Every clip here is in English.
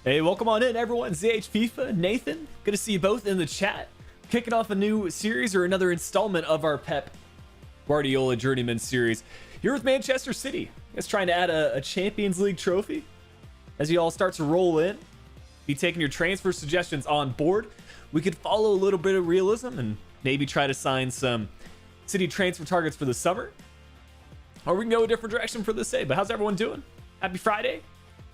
Hey, welcome on in, everyone. ZH FIFA, Nathan. Good to see you both in the chat. Kicking off a new series or another installment of our Pep Guardiola Journeyman series here with Manchester City. It's trying to add a Champions League trophy as you all start to roll in. Be taking your transfer suggestions on board. We could follow a little bit of realism and maybe try to sign some City transfer targets for the summer. Or we can go a different direction for this day. But how's everyone doing? Happy Friday.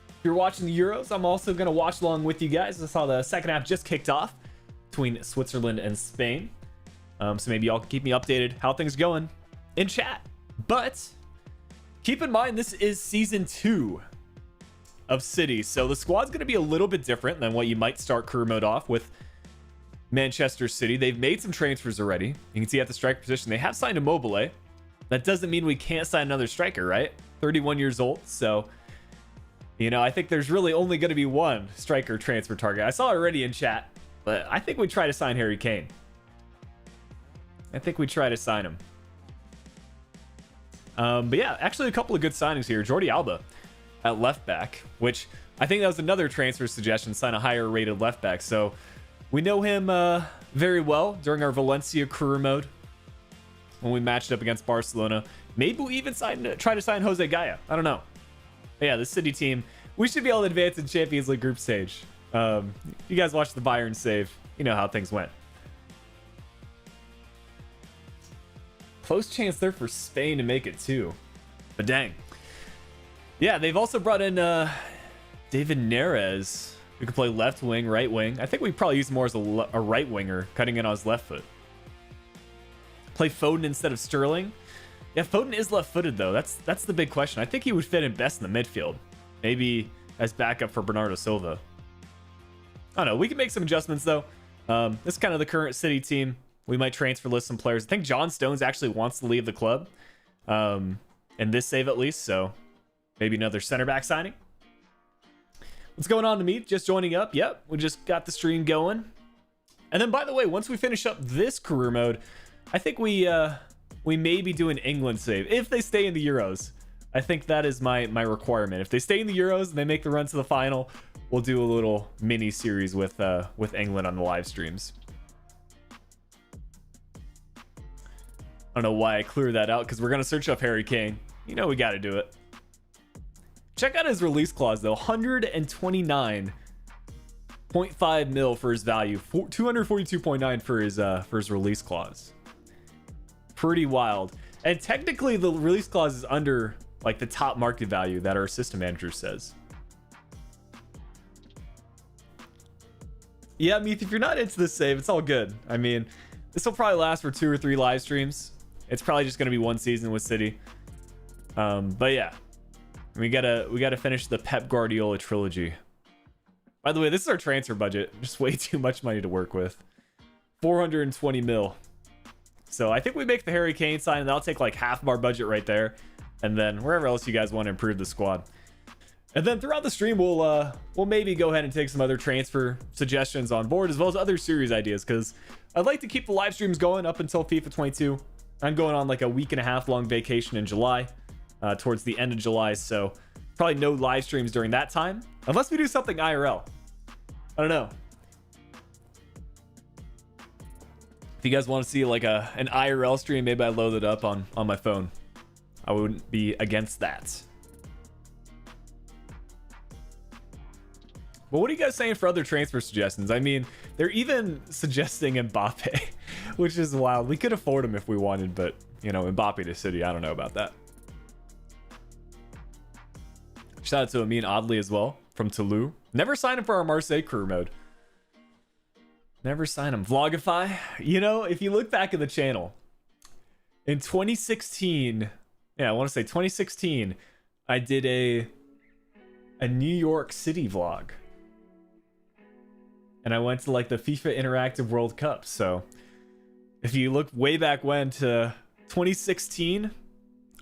If you're watching the Euros, I'm also going to watch along with you guys. I saw the second half just kicked off between Switzerland and Spain. So maybe y'all can keep me updated how things are going in chat. But keep in mind, this is season 2 of City. So the squad's going to be a little bit different than what you might start career mode off with Manchester City. They've made some transfers already. You can see at the striker position, they have signed Immobile. That doesn't mean we can't sign another striker, right? 31 years old. So, you know, I think there's really only going to be one striker transfer target. I saw it already in chat, but I think we try to sign Harry Kane. I think we try to sign him. But yeah, actually a couple of good signings here. Jordi Alba at left back, which I think that was another transfer suggestion, sign a higher rated left back. So we know him very well during our Valencia career mode when we matched up against Barcelona. Maybe we even try to sign Jose Gaya. I don't know. But yeah, the City team, we should be able to advance in Champions League group stage. You guys watched the Bayern save. You know how things went. Close chance there for Spain to make it too. But dang. Yeah, they've also brought in David Neres, who could play left wing, right wing. I think we probably use him more as a right winger, cutting in on his left foot. Play Foden instead of Sterling. Yeah, Foden is left-footed though. That's the big question. I think he would fit in best in the midfield. Maybe as backup for Bernardo Silva. I don't know. We can make some adjustments though. This is kind of the current City team. We might transfer list some players. I think John Stones actually wants to leave the club. In this save at least. So maybe another center back signing. What's going on to me? Just joining up. Yep, we just got the stream going. And then by the way, once we finish up this career mode, I think we may be doing England save if they stay in the Euros. I think that is my requirement. If they stay in the Euros and they make the run to the final, we'll do a little mini series with England on the live streams. I don't know why I cleared that out because we're gonna search up Harry Kane. You know we got to do it. Check out his release clause though, 129.5 mil for his value, 242.9 for his release clause. Pretty wild. And technically the release clause is under like the top market value that our system manager says. Yeah, Meath, if you're not into this save, it's all good. I mean, this will probably last for 2 or 3 live streams. It's probably just going to be one season with City. But yeah, we gotta finish the Pep Guardiola trilogy. By the way, this is our transfer budget. Just way too much money to work with. 420 mil. So I think we make the Harry Kane sign, and that'll take like half of our budget right there. And then wherever else you guys want to improve the squad. And then throughout the stream, we'll maybe go ahead and take some other transfer suggestions on board, as well as other series ideas, because I'd like to keep the live streams going up until FIFA 22. I'm going on like a week and a half long vacation in July, towards the end of July. So probably no live streams during that time, unless we do something IRL. I don't know. If you guys want to see like an IRL stream, maybe I load it up on my phone. I wouldn't be against that. But what are you guys saying for other transfer suggestions? I mean, they're even suggesting Mbappe, which is wild. We could afford him if we wanted, but you know, Mbappe to City, I don't know about that. Shout out to Amin Oddly as well from Toulouse. Never signed him for our Marseille career mode. Never sign him. Vlogify. You know, if you look back at the channel, in 2016, yeah, I want to say 2016, I did a New York City vlog. And I went to like the FIFA Interactive World Cup. So if you look way back when to 2016,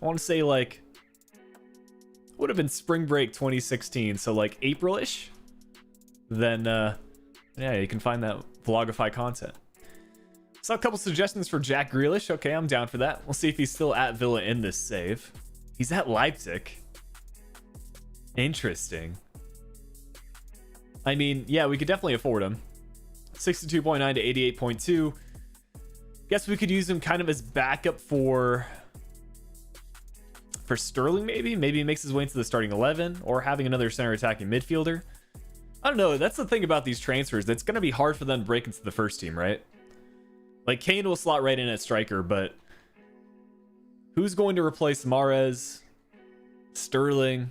I want to say like, would have been spring break 2016. So like April-ish. Then, yeah, you can find that Vlogify content. Saw a couple suggestions for Jack Grealish. Okay, I'm down for that. We'll see if he's still at Villa in this save. He's at Leipzig. Interesting. I mean, yeah, we could definitely afford him. 62.9 to 88.2. Guess we could use him kind of as backup for Sterling, maybe. Maybe he makes his way into the starting 11, or having another center attacking midfielder. I don't know. That's the thing about these transfers. It's going to be hard for them to break into the first team, right? Like, Kane will slot right in at striker, but who's going to replace Mahrez, Sterling?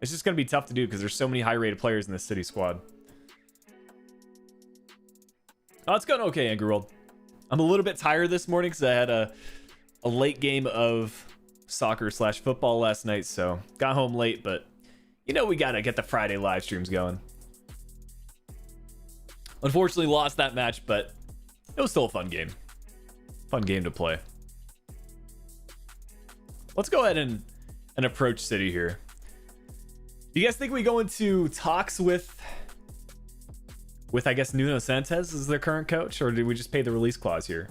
It's just going to be tough to do because there's so many high-rated players in this City squad. Oh, it's going okay, Angry World. I'm a little bit tired this morning because I had a late game of soccer/football last night, so got home late, but you know we gotta get the Friday live streams going. Unfortunately lost that match, but it was still a fun game. Fun game to play. Let's go ahead and approach City here. Do you guys think we go into talks with I guess Nuno Santos as their current coach, or did we just pay the release clause here?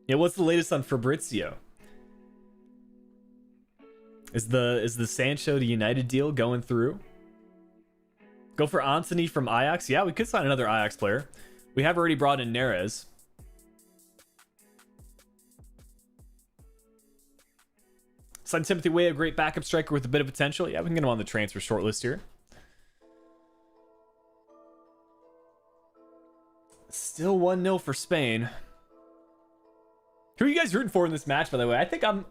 Yeah, what's the latest on Fabrizio? Is the Sancho to United deal going through? Go for Antony from Ajax? Yeah, we could sign another Ajax player. We have already brought in Neres. Sign Timothy Weah, a great backup striker with a bit of potential. Yeah, we can get him on the transfer shortlist here. Still 1-0 for Spain. Who are you guys rooting for in this match, by the way? I think I'm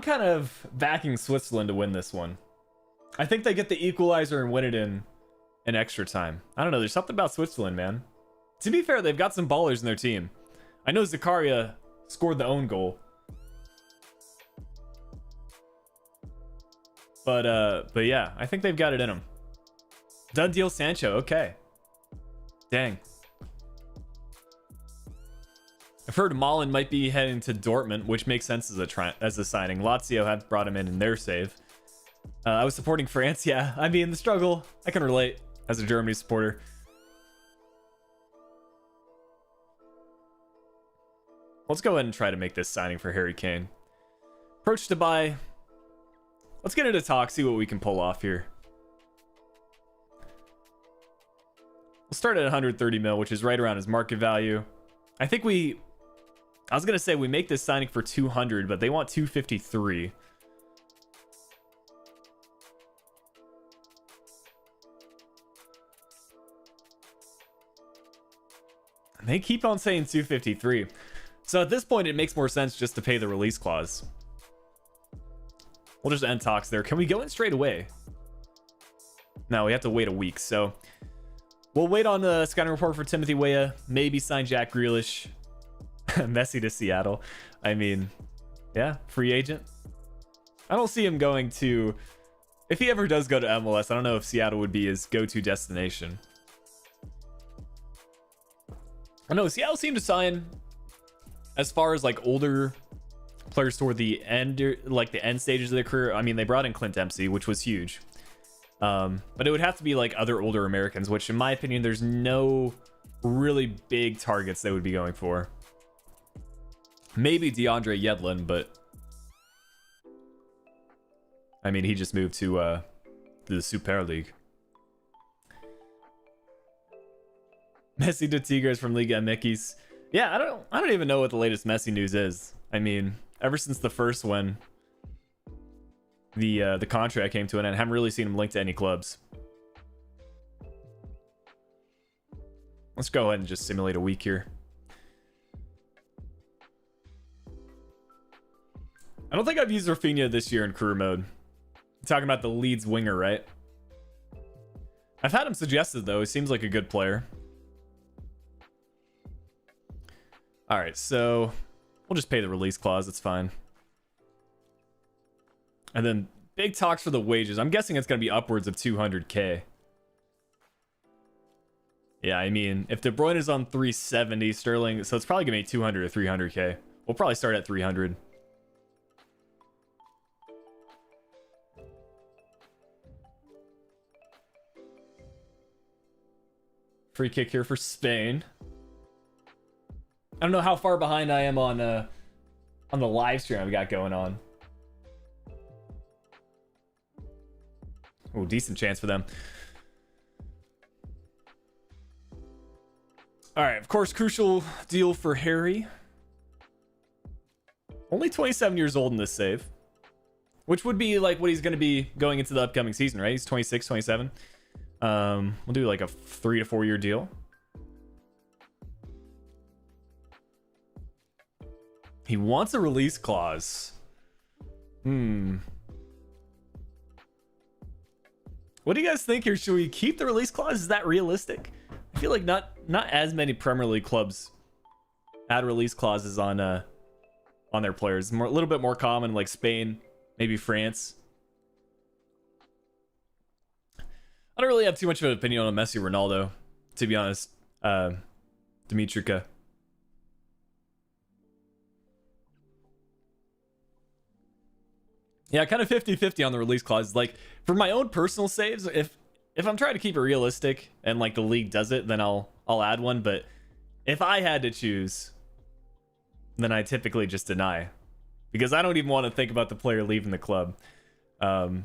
kind of backing Switzerland to win this one. I think they get the equalizer and win it in extra time. I don't know. There's something about Switzerland, man. To be fair, they've got some ballers in their team. I know Zakaria scored the own goal. But yeah, I think they've got it in them. Done deal, Sancho. Okay. Dang. I've heard Malen might be heading to Dortmund, which makes sense as a signing. Lazio had brought him in their save. I was supporting France. Yeah, I mean, the struggle, I can relate as a Germany supporter. Let's go ahead and try to make this signing for Harry Kane. Approach to buy. Let's get into talk, see what we can pull off here. We'll start at 130 mil, which is right around his market value. I think I was going to say we make this signing for 200, but they want 253. They keep on saying 253. So at this point, it makes more sense just to pay the release clause. We'll just end talks there. Can we go in straight away? No, we have to wait a week. So we'll wait on the scouting report for Timothy Weah. Maybe sign Jack Grealish. Messi to Seattle. I mean, yeah, free agent. I don't see him going to... If he ever does go to MLS, I don't know if Seattle would be his go-to destination. I know Seattle seemed to sign, as far as like older players toward the end, like the end stages of their career. I mean, they brought in Clint Dempsey, which was huge. But it would have to be like other older Americans, which in my opinion, there's no really big targets they would be going for. Maybe DeAndre Yedlin, but I mean, he just moved to the Super League. Messi to Tigres from Liga MX. Yeah, I don't even know what the latest Messi news is. I mean, ever since the first one, the contract came to an end, I haven't really seen him linked to any clubs. Let's go ahead and just simulate a week here. I don't think I've used Rafinha this year in career mode. I'm talking about the Leeds winger, right? I've had him suggested, though. He seems like a good player. All right, so we'll just pay the release clause. It's fine. And then big talks for the wages. I'm guessing it's going to be upwards of 200K. Yeah, I mean, if De Bruyne is on 370, Sterling, so it's probably going to be 200 to 300K. We'll probably start at 300. Free kick here for Spain. I don't know how far behind I am on the live stream I've got going on. Oh, decent chance for them. All right, of course, crucial deal for Harry. Only 27 years old in this save, which would be like what he's going to be going into the upcoming season, right? He's 26, 27. We'll do like a 3 to 4 year deal. He wants a release clause. What do you guys think here? Should we keep the release clause? Is that realistic? I feel like not as many Premier League clubs add release clauses on their players. A little bit more common, like Spain, maybe France. I don't really have too much of an opinion on Messi or Ronaldo, to be honest. Dimitrica. Yeah, kind of 50-50 on the release clause. Like, for my own personal saves, if I'm trying to keep it realistic and like the league does it, then I'll add one. But if I had to choose, then I typically just deny, because I don't even want to think about the player leaving the club. Let's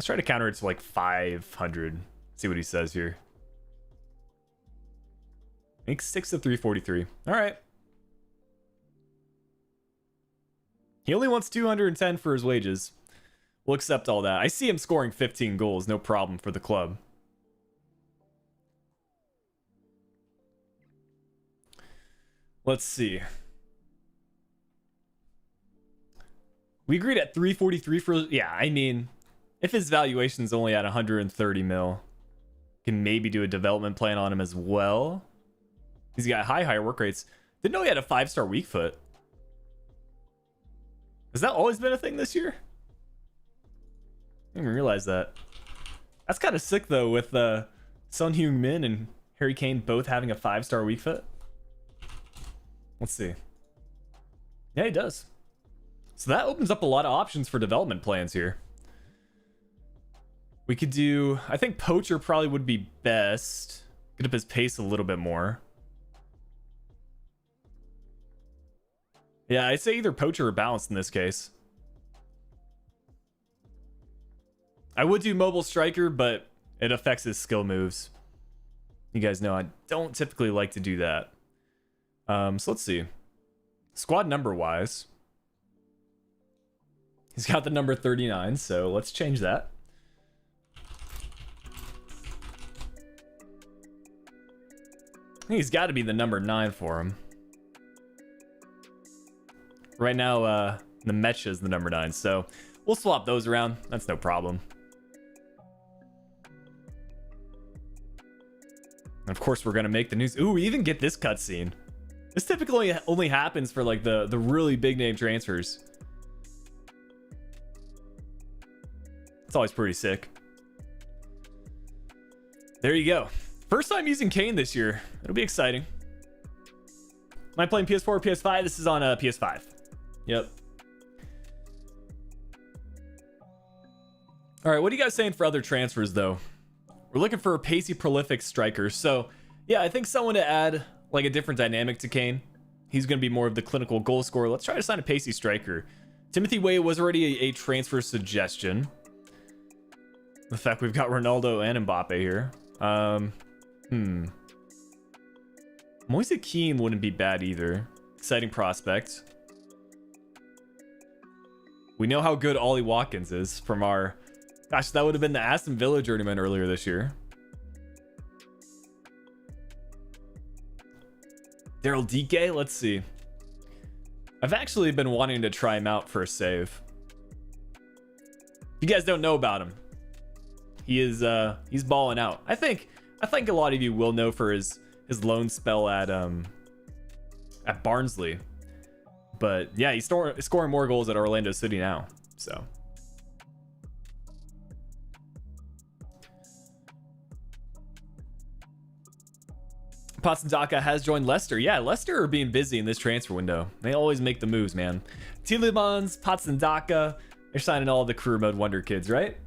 try to counter it to like 500. See what he says here. Makes 6 to 343. All right. He only wants 210 for his wages. We'll accept all that. I see him scoring 15 goals, no problem for the club. Let's see. We agreed at 343 for... Yeah, I mean, if his valuation's only at 130 mil, can maybe do a development plan on him as well. He's got high work rates. Didn't know he had a 5-star weak foot. Has that always been a thing this year? I didn't even realize that. That's kind of sick, though, with Son Heung-min and Harry Kane both having a 5-star weak foot. Let's see. Yeah, he does. So that opens up a lot of options for development plans here. We could do... I think Poacher probably would be best. Get up his pace a little bit more. Yeah, I'd say either Poacher or Balanced in this case. I would do Mobile Striker, but it affects his skill moves. You guys know I don't typically like to do that. So let's see. Squad number wise, he's got the number 39, so let's change that. I think he's got to be the number 9 for him. Right now, the Mecha is the number 9, so we'll swap those around. That's no problem. And of course, we're gonna make the news. Ooh, we even get this cutscene. This typically only happens for like the really big name transfers. It's always pretty sick. There you go. First time using Kane this year. It'll be exciting. Am I playing PS4 or PS5? This is on PS5. Yep. All right, what are you guys saying for other transfers, though? We're looking for a pacey, prolific striker. So, yeah, I think someone to add like a different dynamic to Kane. He's going to be more of the clinical goal scorer. Let's try to sign a pacey striker. Timothy Weah was already a transfer suggestion. The fact we've got Ronaldo and Mbappe here. Moise Kean wouldn't be bad either. Exciting prospect. We know how good Ollie Watkins is from our... Gosh, that would have been the Aston Villa Journeyman earlier this year. Daryl Dike, let's see. I've actually been wanting to try him out for a save. If you guys don't know about him, he is he's balling out. I think a lot of you will know for his loan spell at Barnsley. But yeah, he's scoring more goals at Orlando City now. So Patsandaka has joined Leicester. Yeah, Leicester are being busy in this transfer window. They always make the moves, man. Tielemans, Patsandaka, they're signing all the career mode wonder kids, right?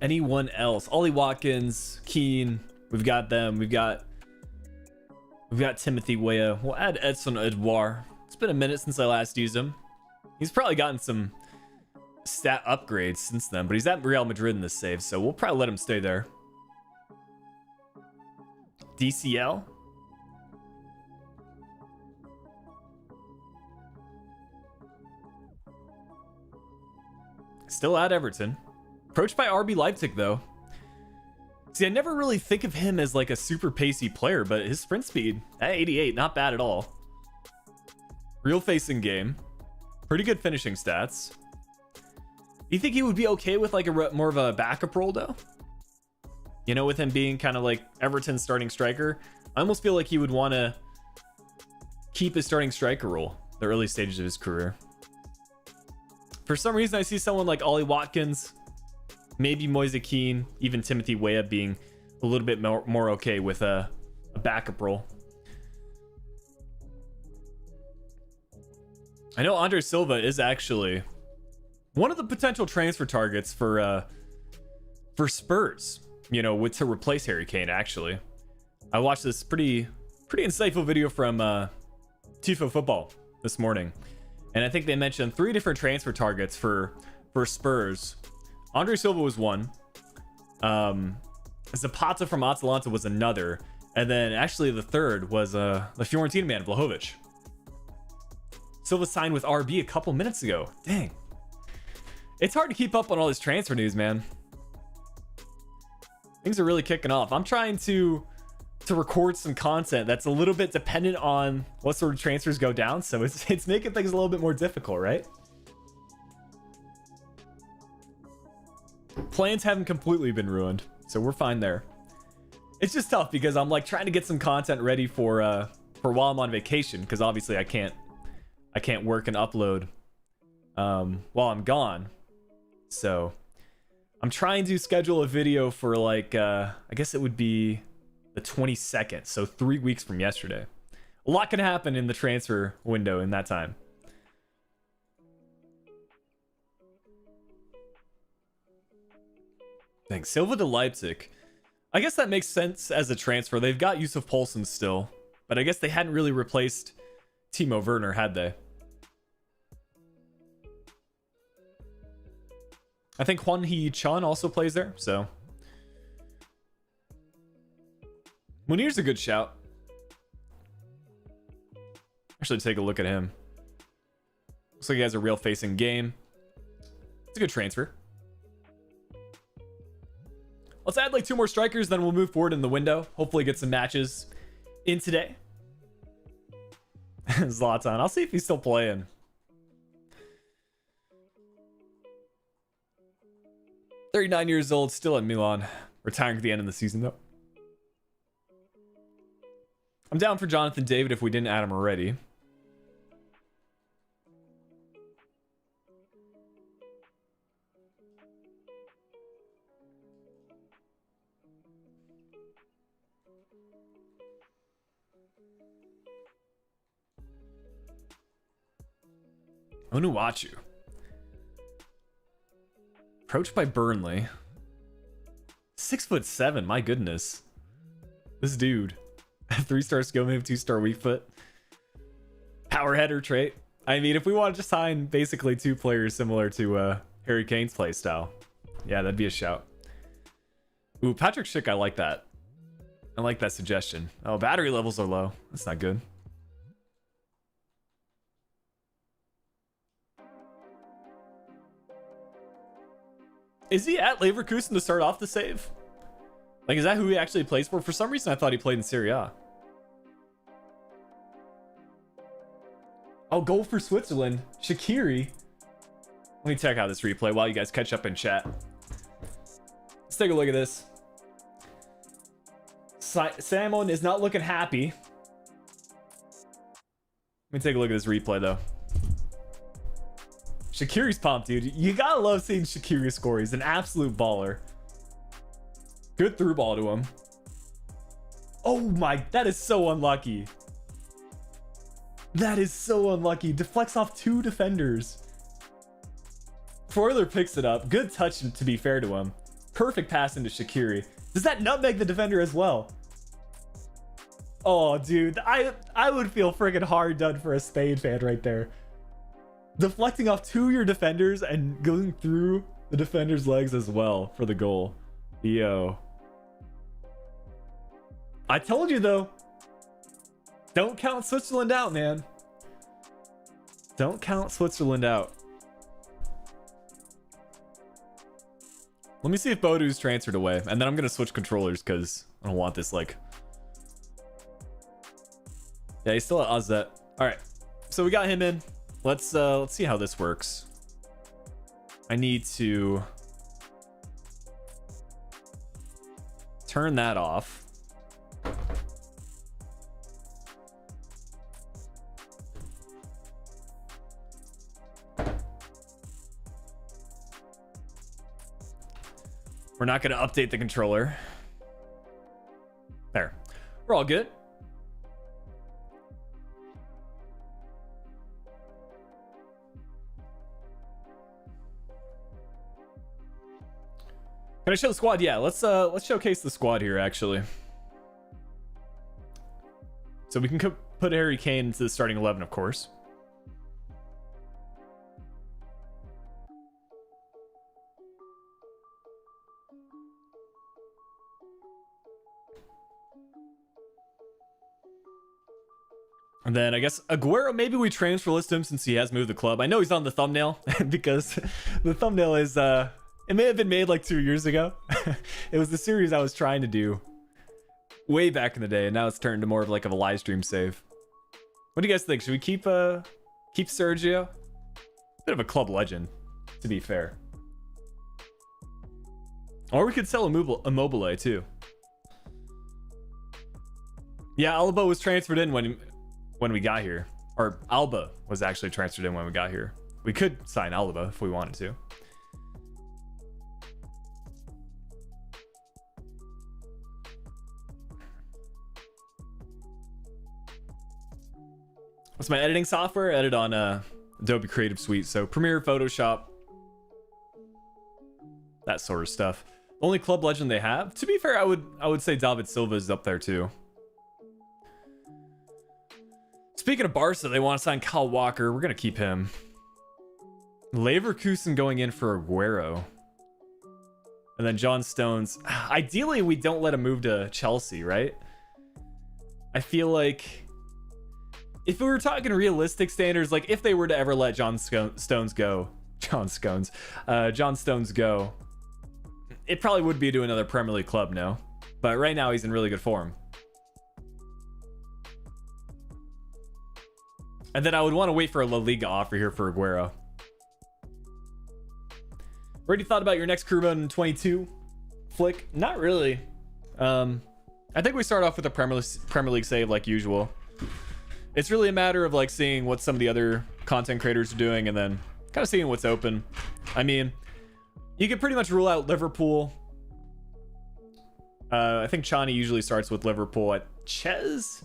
Anyone else? Ollie Watkins, Keane. We've got them. We've got Timothy Weah. We'll add Edson Edouard. It's been a minute since I last used him. He's probably gotten some stat upgrades since then, but he's at Real Madrid in this save, so we'll probably let him stay there. DCL. Still at Everton. Approached by RB Leipzig, though. See, I never really think of him as like a super pacey player, but his sprint speed at 88, not bad at all. Real facing game. Pretty good finishing stats. You think he would be okay with like a more of a backup role, though? You know, with him being kind of like Everton's starting striker, I almost feel like he would want to keep his starting striker role the early stages of his career. For some reason, I see someone like Ollie Watkins, maybe Moise Keane, even Timothy Weah being a little bit more okay with a backup role. I know Andre Silva is actually one of the potential transfer targets for Spurs, you know, to replace Harry Kane. Actually, I watched this pretty insightful video from FIFA Football this morning, and I think they mentioned 3 different transfer targets for Spurs. Andre Silva was one. Zapata from Atalanta was another, and then actually the third was the Fiorentina man, Vlahovic. Silva signed with RB a couple minutes ago. Dang. It's hard to keep up on all this transfer news, man. Things are really kicking off. I'm trying to record some content that's a little bit dependent on what sort of transfers go down, so it's making things a little bit more difficult, right? Plans haven't completely been ruined, so we're fine there. It's just tough because I'm like trying to get some content ready for while I'm on vacation, because obviously I can't work and upload while I'm gone. So I'm trying to schedule a video for like I guess it would be the 22nd, so 3 weeks from yesterday. A lot can happen in the transfer window in that time. Thanks. Silva to Leipzig. I guess that makes sense as a transfer. They've got Yusuf Poulsen still, but I guess they hadn't really replaced Timo Werner, had they? I think Hwan Hee-chan also plays there, so Munir's a good shout. Actually, take a look at him. Looks like he has a real facing game. It's a good transfer. Let's add like 2 more strikers, then we'll move forward in the window. Hopefully get some matches in today. Zlatan. I'll see if he's still playing. "39 years old, still at Milan. Retiring at the end of the season, though." I'm down for Jonathan David if we didn't add him already. Onuachu. Approached by Burnley. 6'7", my goodness. This dude. 3-star skill move, 2-star weak foot. Power header trait. I mean, if we wanted to sign basically 2 players similar to Harry Kane's playstyle, yeah, that'd be a shout. Ooh, Patrick Schick, I like that. I like that suggestion. Oh, battery levels are low. That's not good. Is he at Leverkusen to start off the save? Like, is that who he actually plays for? For some reason, I thought he played in Serie A. Oh, goal for Switzerland. Shaqiri. Let me check out this replay while you guys catch up in chat. Let's take a look at this. Simon is not looking happy. Let me take a look at this replay, though. Shaqiri's pumped, dude. You gotta love seeing Shaqiri score. He's an absolute baller. Good through ball to him. Oh my, that is so unlucky. That is so unlucky. Deflects off 2 defenders. Freuler picks it up. Good touch, to be fair to him. Perfect pass into Shaqiri. Does that nutmeg the defender as well? Oh, dude, I would feel freaking hard done for a Spain fan right there. Deflecting off 2 of your defenders and going through the defender's legs as well for the goal. Yo. I told you, though. Don't count Switzerland out, man. Don't count Switzerland out. Let me see if Bodu's transferred away, and then I'm gonna switch controllers because I don't want this like. Yeah, he's still at AZ. All right, so we got him in. Let's see how this works. I need to turn that off. We're not going to update the controller. There. We're all good. Can I show the squad? Yeah, let's showcase the squad here, actually. So we can put Harry Kane into the starting 11, of course. And then I guess Aguero, maybe we transfer list him since he has moved the club. I know he's on the thumbnail because the thumbnail is, it may have been made like 2 years ago. It was the series I was trying to do way back in the day, and now it's turned to more of like a live stream save. What do you guys think? Should we keep Sergio? Bit of a club legend, to be fair. Or we could sell Immobile too. Yeah, Alba was transferred in when we got here. Or Alba was actually transferred in when we got here. We could sign Alba if we wanted to. What's my editing software? Edit on Adobe Creative Suite. So Premiere, Photoshop, that sort of stuff. Only club legend they have. To be fair, I would say David Silva is up there too. Speaking of Barca, they want to sign Kyle Walker. We're gonna keep him. Leverkusen going in for Aguero. And then John Stones. Ideally, we don't let him move to Chelsea, right? I feel like if we were talking realistic standards, like if they were to ever let John Stones go, it probably would be to another Premier League club, no? But right now he's in really good form. And then I would want to wait for a La Liga offer here for Aguero. Already thought about your next crew mode in 22? Flick? Not really. I think we start off with a Premier League save like usual. It's really a matter of like seeing what some of the other content creators are doing and then kind of seeing what's open. I mean, you can pretty much rule out Liverpool. I think Chani usually starts with Liverpool at Ches.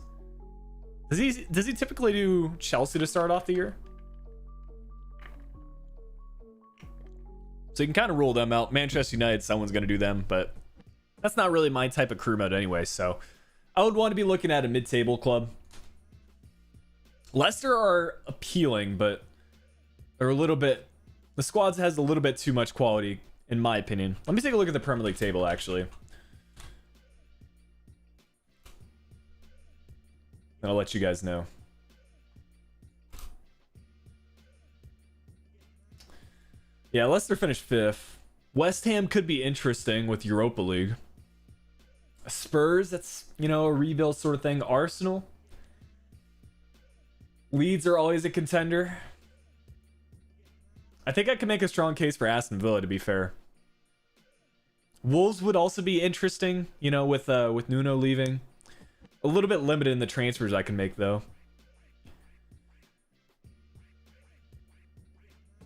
Does he typically do Chelsea to start off the year? So you can kind of rule them out. Manchester United, someone's going to do them, but that's not really my type of crew mode anyway. So I would want to be looking at a mid-table club. Leicester are appealing, but they're a little bit... The squad has a little bit too much quality, in my opinion. Let me take a look at the Premier League table, actually. And I'll let you guys know. Yeah, Leicester finished 5th. West Ham could be interesting with Europa League. Spurs, that's, you know, a rebuild sort of thing. Arsenal. Leeds are always a contender. I think I can make a strong case for Aston Villa, to be fair. Wolves would also be interesting, you know, with Nuno leaving. A little bit limited in the transfers I can make, though.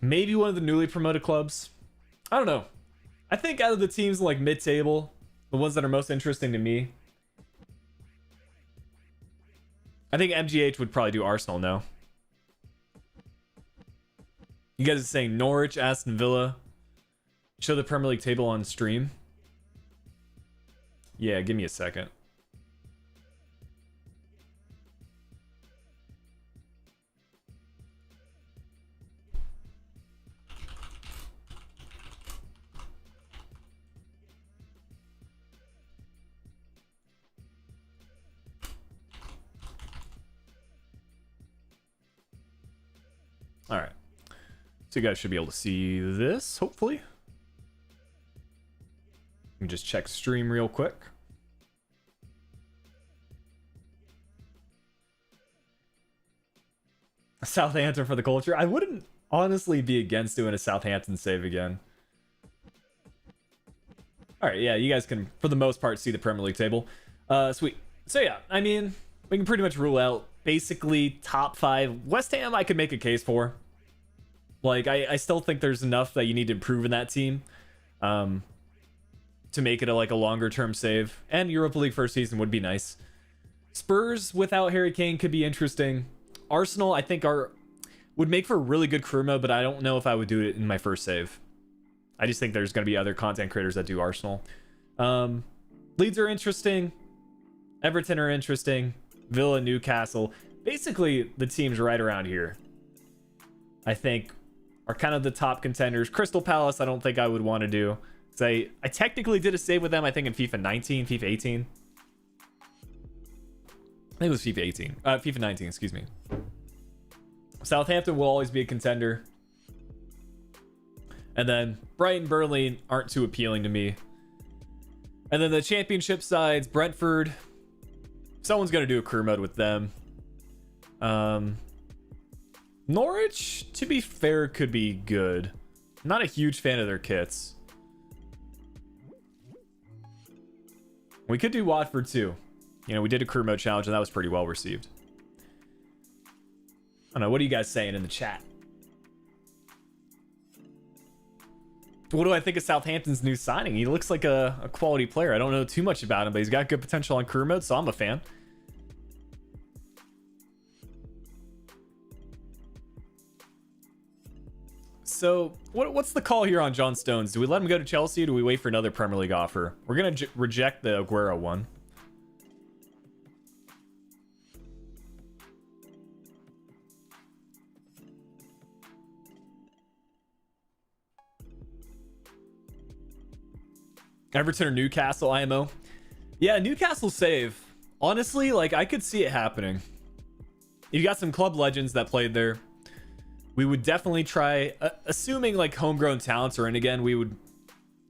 Maybe one of the newly promoted clubs. I don't know. I think out of the teams like mid-table, the ones that are most interesting to me, I think MGH would probably do Arsenal, no? You guys are saying Norwich, Aston Villa. Show the Premier League table on stream. Yeah, give me a second. All right. So you guys should be able to see this, hopefully. Let me just check stream real quick. Southampton for the culture. I wouldn't honestly be against doing a Southampton save again. All right, yeah, you guys can, for the most part, see the Premier League table. Sweet. So yeah, I mean, we can pretty much rule out basically top 5. West Ham, I could make a case for. Like, I still think there's enough that you need to improve in that team to make it a longer term save. And Europa League first season would be nice. Spurs without Harry Kane could be interesting. Arsenal, I think, would make for a really good career mode, but I don't know if I would do it in my first save. I just think there's going to be other content creators that do Arsenal. Leeds are interesting. Everton are interesting. Villa, Newcastle. Basically, the teams right around here, I think, are kind of the top contenders. Crystal Palace, I don't think I would want to do. I technically did a save with them, I think, in FIFA 19, FIFA 18. I think it was FIFA 18. FIFA 19, excuse me. Southampton will always be a contender. And then Brighton, Burnley aren't too appealing to me. And then the championship sides, Brentford. Someone's going to do a career mode with them. Norwich, to be fair, could be good. I'm not a huge fan of their kits. We could do Watford too. You know, we did a career mode challenge and that was pretty well received. I don't know. What are you guys saying in the chat? What do I think of Southampton's new signing? He looks like a quality player. I don't know too much about him, but he's got good potential on career mode, so I'm a fan. So, what's the call here on John Stones? Do we let him go to Chelsea or do we wait for another Premier League offer? We're going to reject the Aguero one. Everton or Newcastle IMO? Yeah, Newcastle save. Honestly, like, I could see it happening. You got some club legends that played there. We would definitely try, assuming like homegrown talents are in again, we would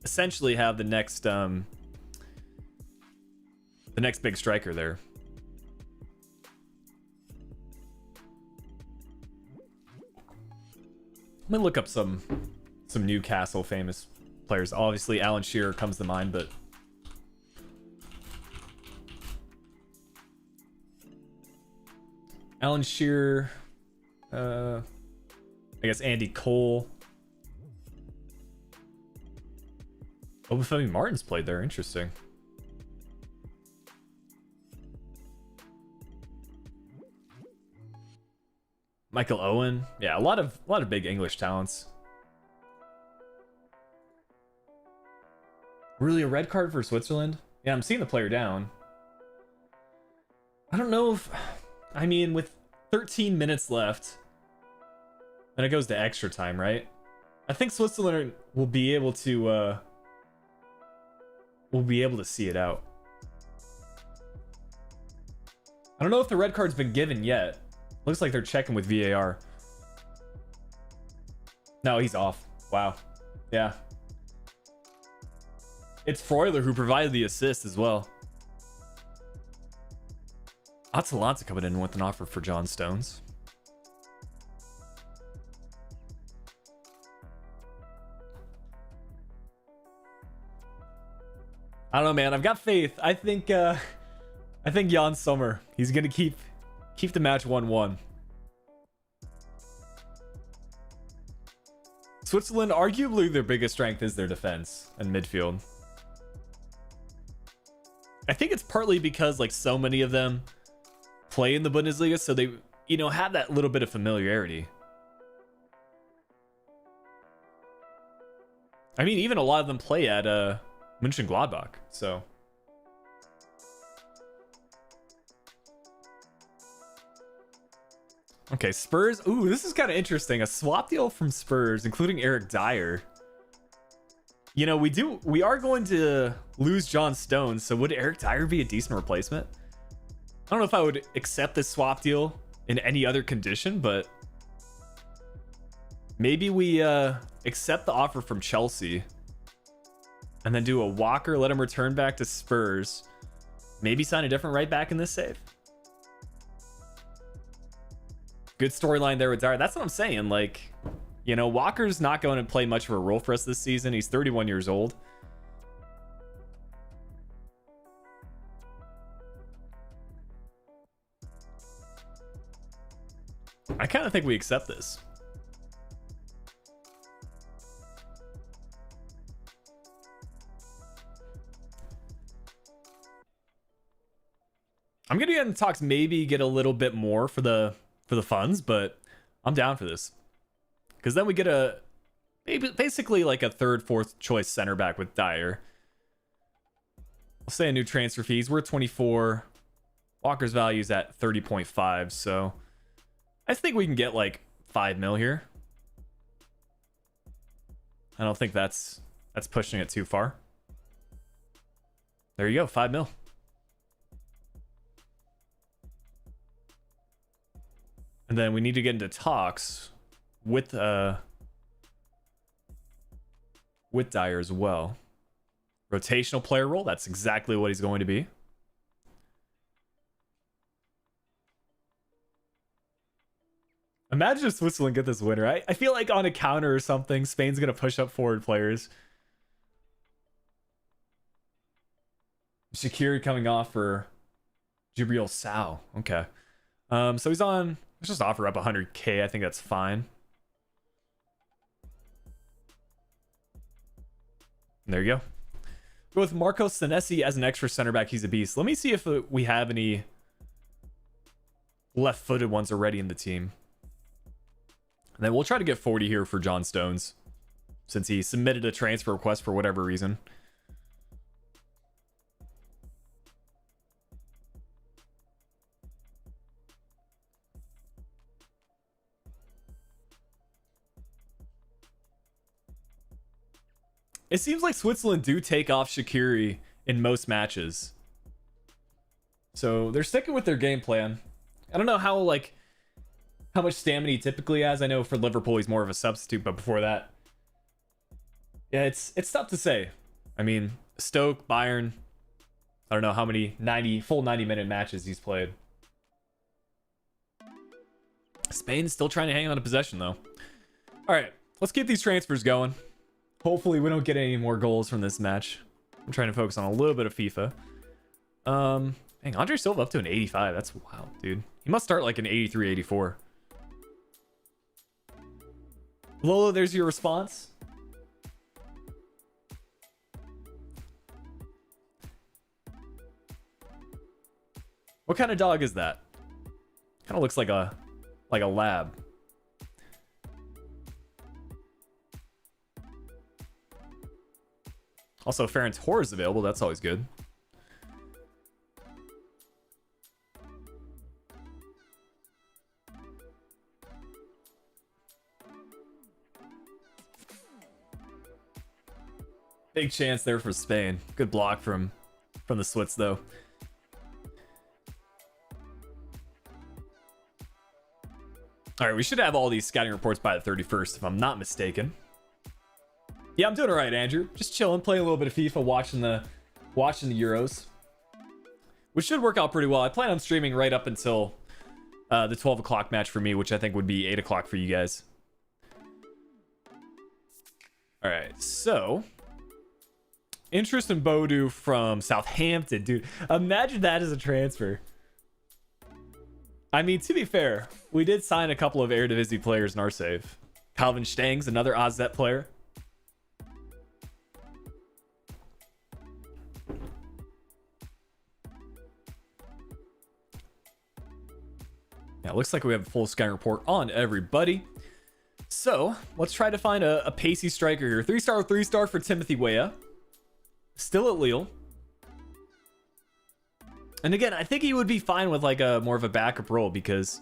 essentially have the next big striker there. Let me look up some Newcastle famous players. Obviously, Alan Shearer comes to mind, but Alan Shearer, I guess Andy Cole. Obafemi Martin's played there. Interesting. Michael Owen. Yeah, a lot of big English talents. Really, a red card for Switzerland? Yeah, I'm seeing the player down. I don't know if... I mean, with 13 minutes left... Then it goes to extra time, right? I think Switzerland will be able to see it out. I don't know if the red card's been given yet. Looks like they're checking with VAR. No, he's off. Wow. Yeah. It's Freuler who provided the assist as well. Atalanta coming in with an offer for John Stones. I don't know, man. I've got faith. I think Jan Sommer, he's gonna keep the match 1-1. Switzerland, arguably their biggest strength is their defense and midfield. I think it's partly because like so many of them play in the Bundesliga, so they, you know, have that little bit of familiarity. I mean, even a lot of them play at Mönchengladbach, so Okay, Spurs. Ooh, this is kind of interesting. A swap deal from Spurs, including Eric Dyer. You know, we are going to lose John Stones, so would Eric Dyer be a decent replacement? I don't know if I would accept this swap deal in any other condition, but maybe we accept the offer from Chelsea and then do a Walker, let him return back to Spurs. Maybe sign a different right back in this save. Good storyline there with Dyer. That's what I'm saying. Like, you know, Walker's not going to play much of a role for us this season. He's 31 years old. I kind of think we accept this. I'm gonna get in talks, maybe get a little bit more for the funds, but I'm down for this because then we get a basically like a third, fourth choice center back with Dyer. I'll say a new transfer fees. We're 24. Walker's value is at 30.5, so I think we can get like 5 mil here. I don't think that's pushing it too far. There you go, 5 mil. And then we need to get into talks with Dyer as well. Rotational player role, that's exactly what he's going to be. Imagine if Switzerland get this winner. I feel like on a counter or something, Spain's going to push up forward players. Shaqiri coming off for Jibril Sow. Okay. So he's on... Let's just offer up 100K. I think that's fine. And there you go. Go with Marco Senesi as an extra center back. He's a beast. Let me see if we have any left-footed ones already in the team. And then we'll try to get 40 here for John Stones, since he submitted a transfer request for whatever reason. It seems like Switzerland do take off Shaqiri in most matches. So they're sticking with their game plan. I don't know how much stamina he typically has. I know for Liverpool he's more of a substitute, but before that, yeah, it's tough to say. I mean, Stoke, Bayern, I don't know how many full 90-minute matches he's played. Spain's still trying to hang on to possession though. All right, let's keep these transfers going. Hopefully we don't get any more goals from this match. I'm trying to focus on a little bit of FIFA. Dang, Andre Silva up to an 85. That's wild, dude. He must start like an 83, 84. Lolo, there's your response. What kind of dog is that? Kind of looks like a lab. Also, Ferent's Horror is available. That's always good. Big chance there for Spain. Good block from the Swits, though. All right, we should have all these scouting reports by the 31st, if I'm not mistaken. Yeah, I'm doing all right, Andrew. Just chilling, playing a little bit of FIFA, watching the Euros, which should work out pretty well. I plan on streaming right up until the 12 o'clock match for me, which I think would be 8 o'clock for you guys. All right, so interest in Bodu from Southampton, dude. Imagine that as a transfer. I mean, to be fair, we did sign a couple of Eredivisie players in our save. Calvin Stengs, another AZ player. Yeah, it looks like we have a full scouting report on everybody. So let's try to find a pacey striker here. 3-star for Timothy Weah. Still at Lille. And again, I think he would be fine with like a more of a backup role because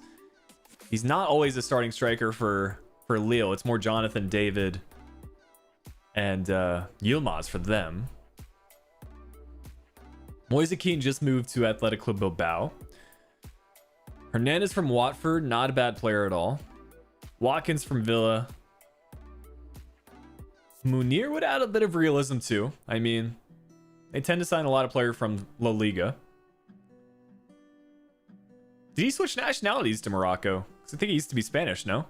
He's not always a starting striker for Lille. It's more Jonathan, David, and Yilmaz for them. Moise Kean just moved to Athletic Club Bilbao. Hernandez from Watford, not a bad player at all. Watkins from Villa. Munir would add a bit of realism too. I mean, they tend to sign a lot of players from La Liga. Did he switch nationalities to Morocco? Because I think he used to be Spanish, no?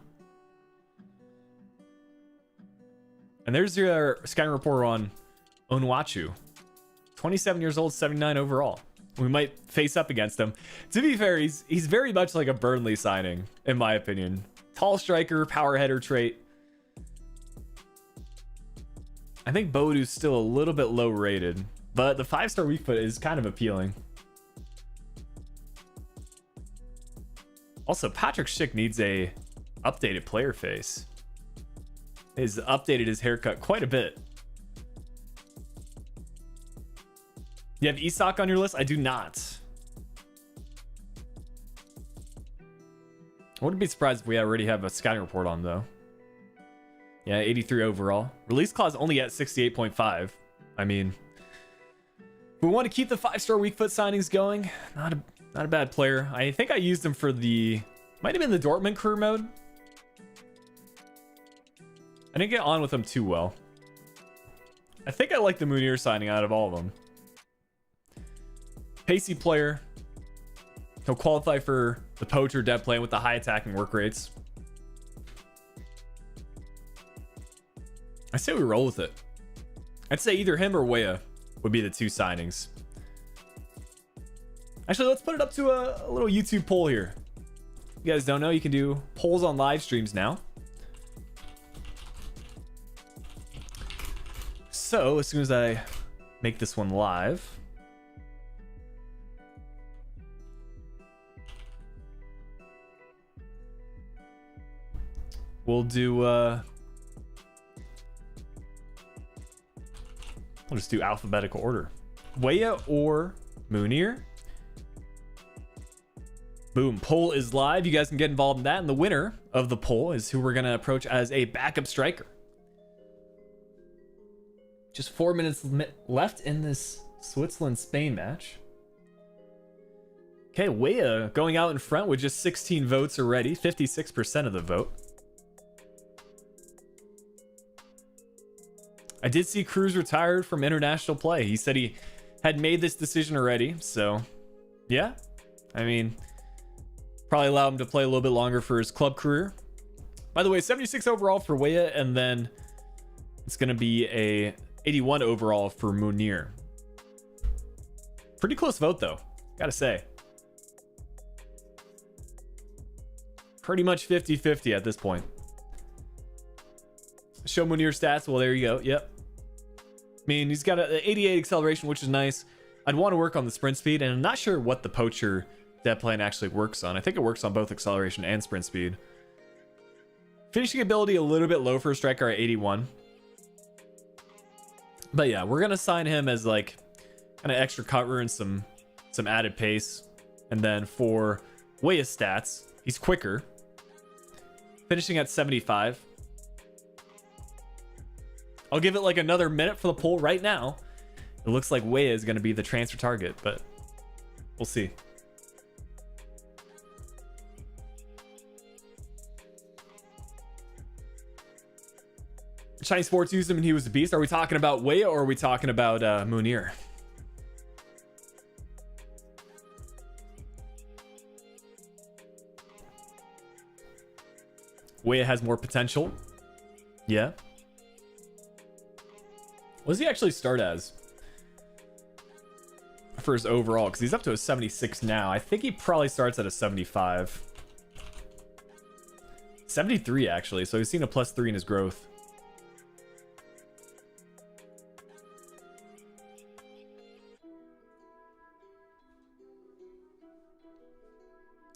And there's your scouting report on Onwachu. 27 years old, 79 overall. We might face up against him. To be fair, he's very much like a Burnley signing, in my opinion. Tall striker, power header trait. I think Bodu's still a little bit low rated, but the 5-star weak foot is kind of appealing. Also, Patrick Schick needs a updated player face. He's updated his haircut quite a bit. You have Isak on your list? I do not. I wouldn't be surprised if we already have a scouting report on, though. Yeah, 83 overall. Release clause only at 68.5. I mean, if we want to keep the 5-star weak foot signings going, not a bad player. I think I used him for the... Might have been the Dortmund career mode. I didn't get on with him too well. I think I like the Munir signing out of all of them. Pacey player. He'll qualify for the poacher depth plan with the high attacking work rates. I say we roll with it. I'd say either him or Weah would be the two signings. Actually, let's put it up to a little YouTube poll here. You guys don't know, you can do polls on live streams now. So as soon as I make this one live, we'll do we'll just do alphabetical order. Weah or Munir? Boom, poll is live. You guys can get involved in that. And the winner of the poll is who we're going to approach as a backup striker. Just 4 minutes left in this Switzerland-Spain match. Okay, Weah going out in front with just 16 votes already. 56% of the vote. I did see Cruz retired from international play. He said he had made this decision already. So, yeah. I mean... Probably allow him to play a little bit longer for his club career. By the way, 76 overall for Weah, and then it's going to be a 81 overall for Munir. Pretty close vote, though. Gotta say. Pretty much 50-50 at this point. Show Munir stats. Well, there you go. Yep. I mean, he's got an 88 acceleration, which is nice. I'd want to work on the sprint speed, and I'm not sure what the poacher depth plan actually works on. I think it works on both acceleration and sprint speed. Finishing ability a little bit low for a striker at 81. But yeah, we're gonna sign him as like kind of extra cover and some added pace. And then for Weah's stats, he's quicker. Finishing at 75. I'll give it like another minute for the poll right now. It looks like Weah is gonna be the transfer target, but we'll see. Chinese Sports used him and he was a beast. Are we talking about Weah or are we talking about Munir? Weah has more potential. Yeah. What does he actually start as for his overall? Because he's up to a 76 now. I think he probably starts at a 75. 73 actually. So he's seen a +3 in his growth.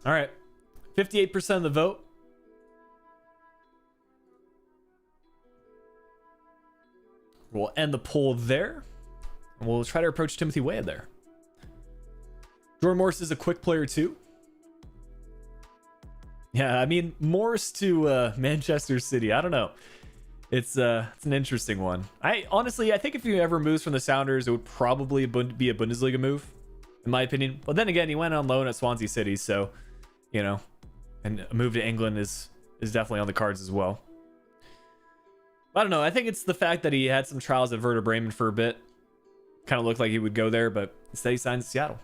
All right, 58% of the vote. We'll end the poll there. And we'll try to approach Timothy Weah there. Jordan Morris is a quick player too. Yeah, I mean, Morse to Manchester City. I don't know. It's an interesting one. I honestly, I think if he ever moves from the Sounders, it would probably be a Bundesliga move, in my opinion. But then again, he went on loan at Swansea City, so you know, and a move to England is definitely on the cards as well. I don't know. I think it's the fact that he had some trials at Werder Bremen for a bit. Kind of looked like he would go there, but instead he signs Seattle.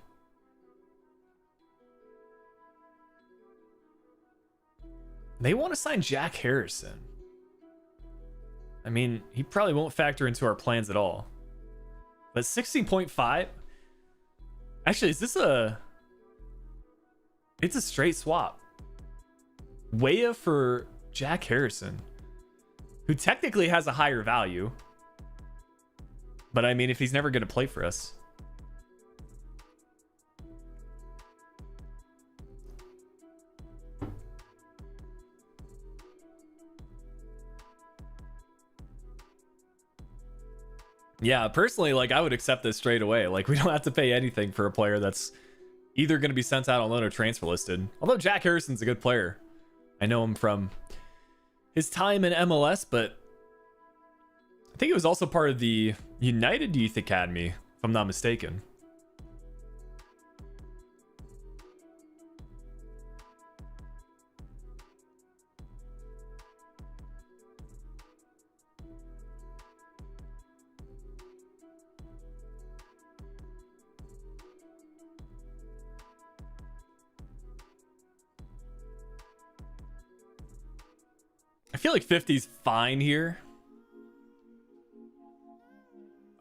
They want to sign Jack Harrison. I mean, he probably won't factor into our plans at all. But 16.5? Actually, is this a... It's a straight swap. Weah for Jack Harrison, who technically has a higher value. But I mean, if he's never going to play for us. Yeah, personally, like, I would accept this straight away. Like, we don't have to pay anything for a player that's either going to be sent out on loan or transfer listed. Although Jack Harrison's a good player. I know him from his time in MLS, but I think it was also part of the United Youth Academy, if I'm not mistaken. I feel like 50's fine here.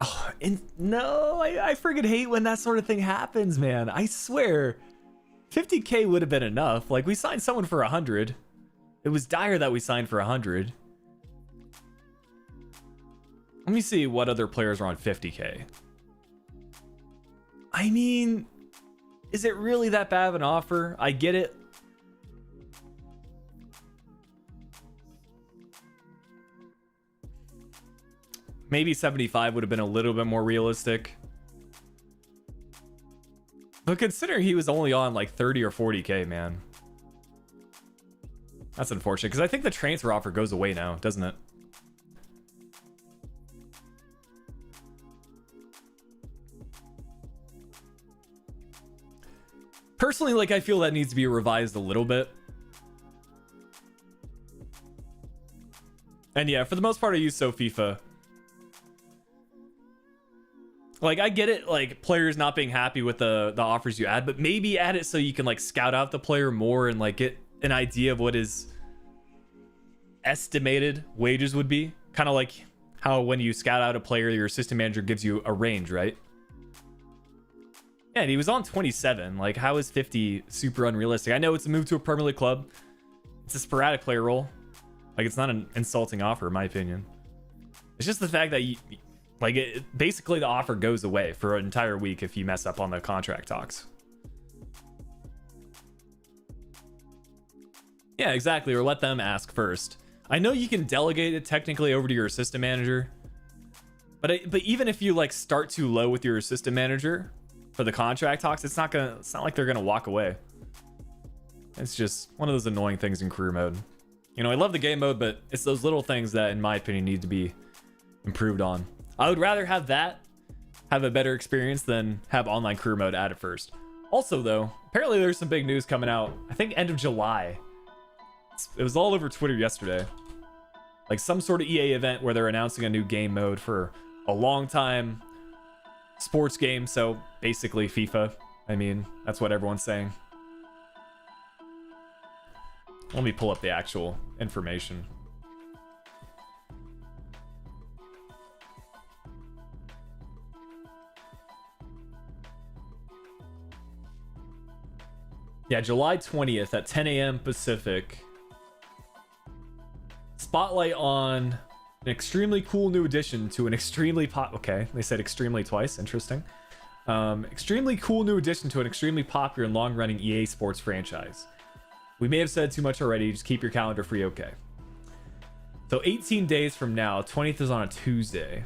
Oh, and no, I freaking hate when that sort of thing happens, man. I swear, 50K would have been enough. Like, we signed someone for 100. It was dire that we signed for 100. Let me see what other players are on 50K. I mean, is it really that bad of an offer? I get it. Maybe 75 would have been a little bit more realistic. But considering he was only on like 30 or 40K, man. That's unfortunate, because I think the transfer offer goes away now, doesn't it? Personally, like, I feel that needs to be revised a little bit. And yeah, for the most part, I use FIFA. Like, I get it, like, players not being happy with the offers you add, but maybe add it so you can, like, scout out the player more and, like, get an idea of what his estimated wages would be. Kind of like how when you scout out a player, your assistant manager gives you a range, right? Yeah, and he was on 27. Like, how is 50 super unrealistic? I know it's a move to a Premier League club. It's a sporadic player role. Like, it's not an insulting offer, in my opinion. It's just the fact that basically the offer goes away for an entire week if you mess up on the contract talks. Yeah, exactly. Or let them ask first. I know you can delegate it technically over to your assistant manager, but even if you like start too low with your assistant manager for the contract talks, it's not like they're gonna walk away. It's just one of those annoying things in career mode. You know, I love the game mode, but it's those little things that, in my opinion, need to be improved on. I would rather have a better experience than have online career mode added first. Also, though, apparently there's some big news coming out. I think end of July. It was all over Twitter yesterday. Like some sort of EA event where they're announcing a new game mode for a long time sports game. So basically FIFA. I mean, that's what everyone's saying. Let me pull up the actual information. Yeah, July 20th at 10 a.m. Pacific. Spotlight on an extremely cool new addition to an extremely okay, they said extremely twice. Interesting. Extremely cool new addition to an extremely popular and long-running EA Sports franchise. We may have said too much already. Just keep your calendar free, okay? So 18 days from now, 20th is on a Tuesday.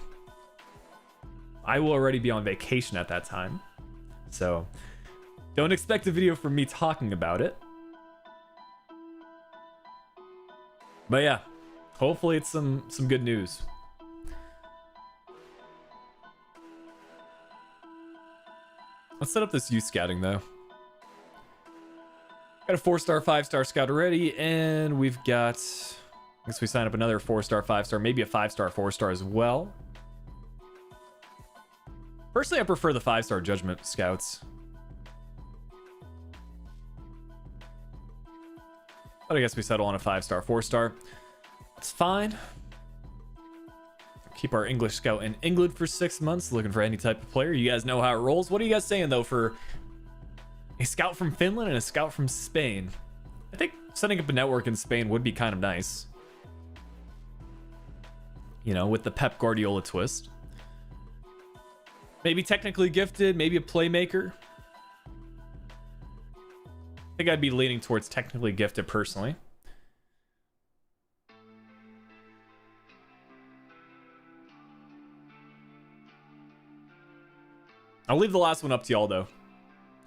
I will already be on vacation at that time. So don't expect a video from me talking about it. But yeah, hopefully it's some good news. Let's set up this youth scouting though. Got a 4-star, 5-star scout already, and we've got, I guess we sign up another 4-star, 5-star, maybe a 5-star, 4-star as well. Personally, I prefer the 5-star judgment scouts. But I guess we settle on a 5-star, 4-star. It's fine. Keep our English scout in England for 6 months, looking for any type of player. You guys know how it rolls. What are you guys saying though for a scout from Finland and a scout from Spain? I think setting up a network in Spain would be kind of nice. You know, with the Pep Guardiola twist. Maybe technically gifted, maybe a playmaker. I think I'd be leaning towards technically gifted personally. I'll leave the last one up to y'all though.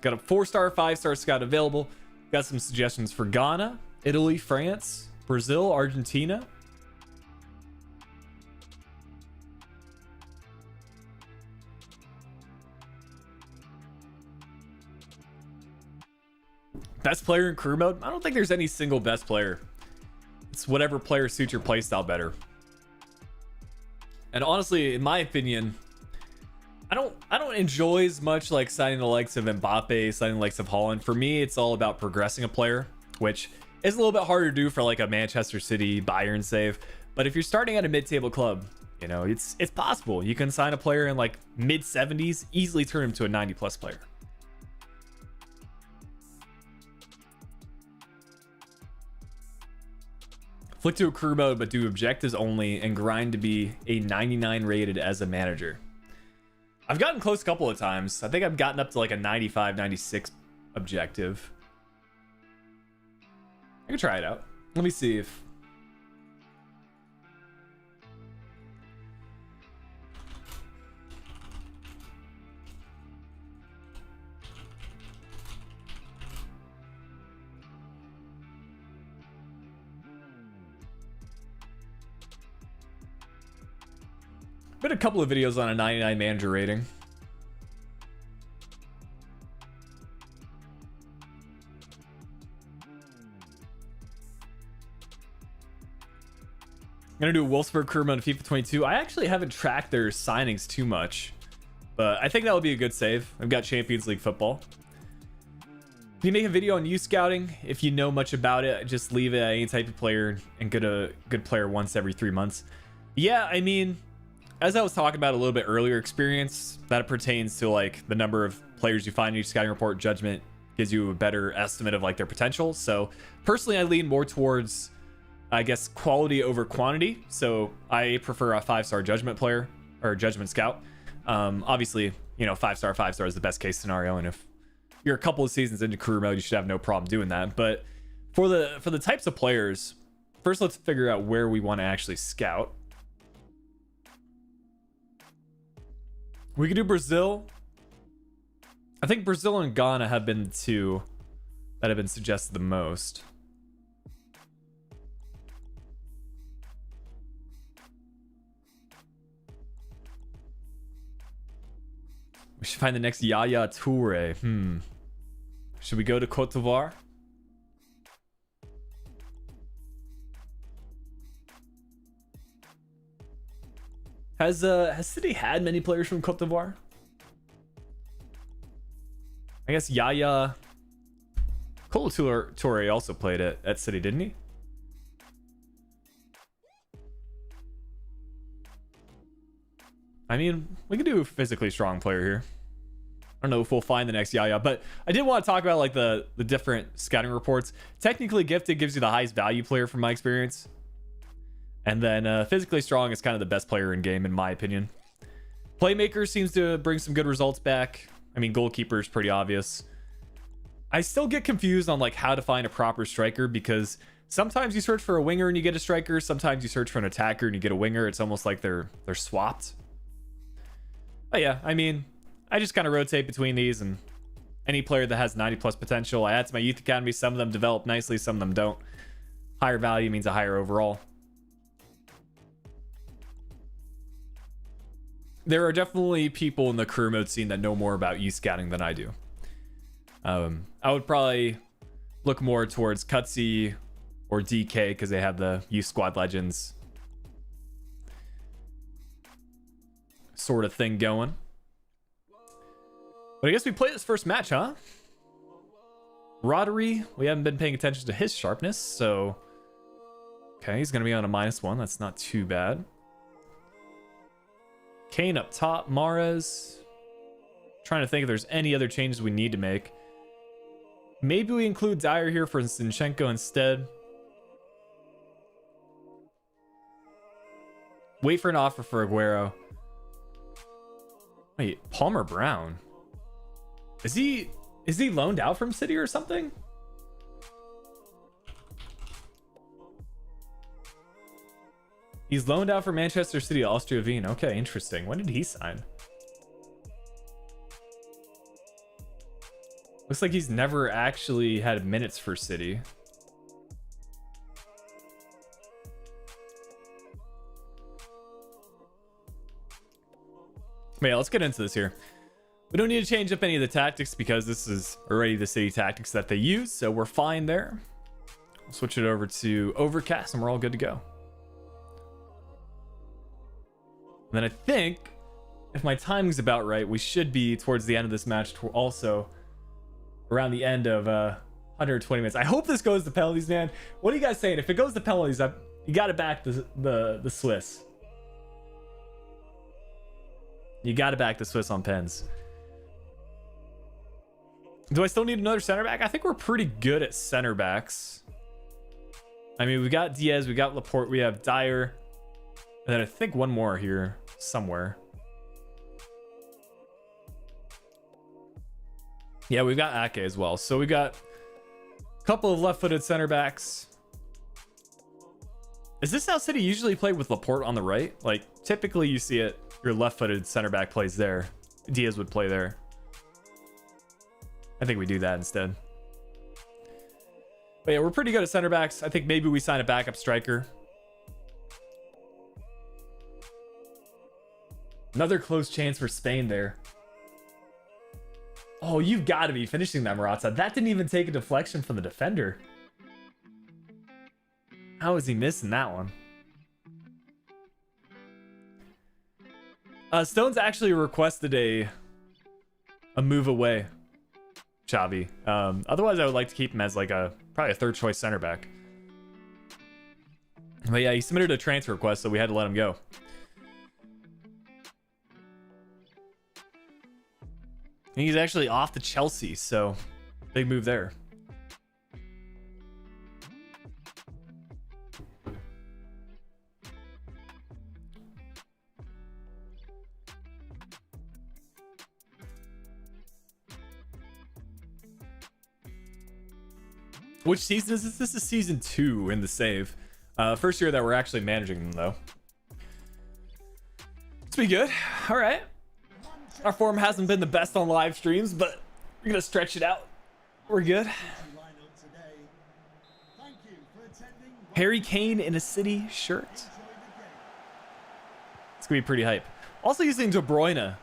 Got a 4-star, 5-star scout available. Got some suggestions for Ghana, Italy, France, Brazil, Argentina. Best player in career mode? I don't think there's any single best player. It's whatever player suits your playstyle better. And honestly, in my opinion, I don't enjoy as much like signing the likes of Mbappe, signing the likes of Haaland. For me, it's all about progressing a player, which is a little bit harder to do for like a Manchester City, Bayern save. But if you're starting at a mid-table club, you know, it's possible. You can sign a player in like mid-70s, easily turn him to a 90+ player. Flick to a career mode, but do objectives only and grind to be a 99 rated as a manager. I've gotten close a couple of times. I think I've gotten up to like a 95, 96 objective. I can try it out. Let me see if... Been a couple of videos on a 99 manager rating. I'm gonna do a Wolfsburg career mode in FIFA 22. I actually haven't tracked their signings too much, but I think that would be a good save. I've got Champions League football. If you make a video on youth scouting, if you know much about it, just leave it at any type of player and get a good player once every 3 months. Yeah, I mean, as I was talking about a little bit earlier, experience that pertains to like the number of players you find in each scouting report. Judgment gives you a better estimate of like their potential. So personally, I lean more towards, I guess, quality over quantity. So I prefer a 5-star judgment player or judgment scout. Obviously, you know, 5-star is the best case scenario, and if you're a couple of seasons into career mode, you should have no problem doing that. But for the types of players, first let's figure out where we want to actually scout. We could do Brazil. I think Brazil and Ghana have been the two that have been suggested the most. We should find the next Yaya Toure. Should we go to Cote d'Ivoire? Has City had many players from Cote d'Ivoire? I guess Yaya Toure also played at City, didn't he? I mean, we could do a physically strong player here. I don't know if we'll find the next Yaya, but I did want to talk about like the different scouting reports. Technically gifted gives you the highest value player from my experience. And then physically strong is kind of the best player in game, in my opinion. Playmaker seems to bring some good results back. I mean, goalkeeper is pretty obvious. I still get confused on like how to find a proper striker, because sometimes you search for a winger and you get a striker. Sometimes you search for an attacker and you get a winger. It's almost like they're swapped. But yeah, I mean, I just kind of rotate between these, and any player that has 90+ potential, I add to my youth academy. Some of them develop nicely, some of them don't. Higher value means a higher overall. There are definitely people in the career mode scene that know more about scouting than I do. I would probably look more towards Cutsy or DK because they have the youth squad legends sort of thing going. But I guess we play this first match, huh? Rodri, we haven't been paying attention to his sharpness, so okay, he's gonna be on a -1. That's not too bad. Kane up top, Mahrez. Trying to think if there's any other changes we need to make. Maybe we include Dyer here for Zinchenko instead. Wait for an offer for Aguero. Wait, Palmer Brown. Is he loaned out from City or something? He's loaned out for Manchester City, Austria Wien. Okay, interesting. When did he sign? Looks like he's never actually had minutes for City. But yeah, let's get into this here. We don't need to change up any of the tactics because this is already the City tactics that they use, so we're fine there. We'll switch it over to Overcast and we're all good to go. And then I think, if my timing's about right, we should be towards the end of this match also around the end of 120 minutes. I hope this goes to penalties, man. What are you guys saying? If it goes to penalties, you got to back the Swiss. You got to back the Swiss on pens. Do I still need another center back? I think we're pretty good at center backs. I mean, we got Diaz, we got Laporte, we have Dyer, and then I think one more here somewhere. Yeah, we've got Ake as well. So we got a couple of left-footed center backs. Is this how City usually play with Laporte on the right? Like, typically you see it, your left-footed center back plays there. Diaz would play there. I think we do that instead. But yeah, we're pretty good at center backs. I think maybe we sign a backup striker. Another close chance for Spain there. Oh, you've got to be finishing that, Morata. That didn't even take a deflection from the defender. How is he missing that one? Stone's actually requested a move away, Xavi. Otherwise, I would like to keep him as like probably a third choice center back. But yeah, he submitted a transfer request, so we had to let him go. He's actually off to Chelsea, so big move there. Which season is this? This is season 2 in the save. First year that we're actually managing them, though. It's been good. All right. Our form hasn't been the best on live streams, but we're going to stretch it out. We're good. Harry Kane in a City shirt. It's going to be pretty hype. Also using De Bruyne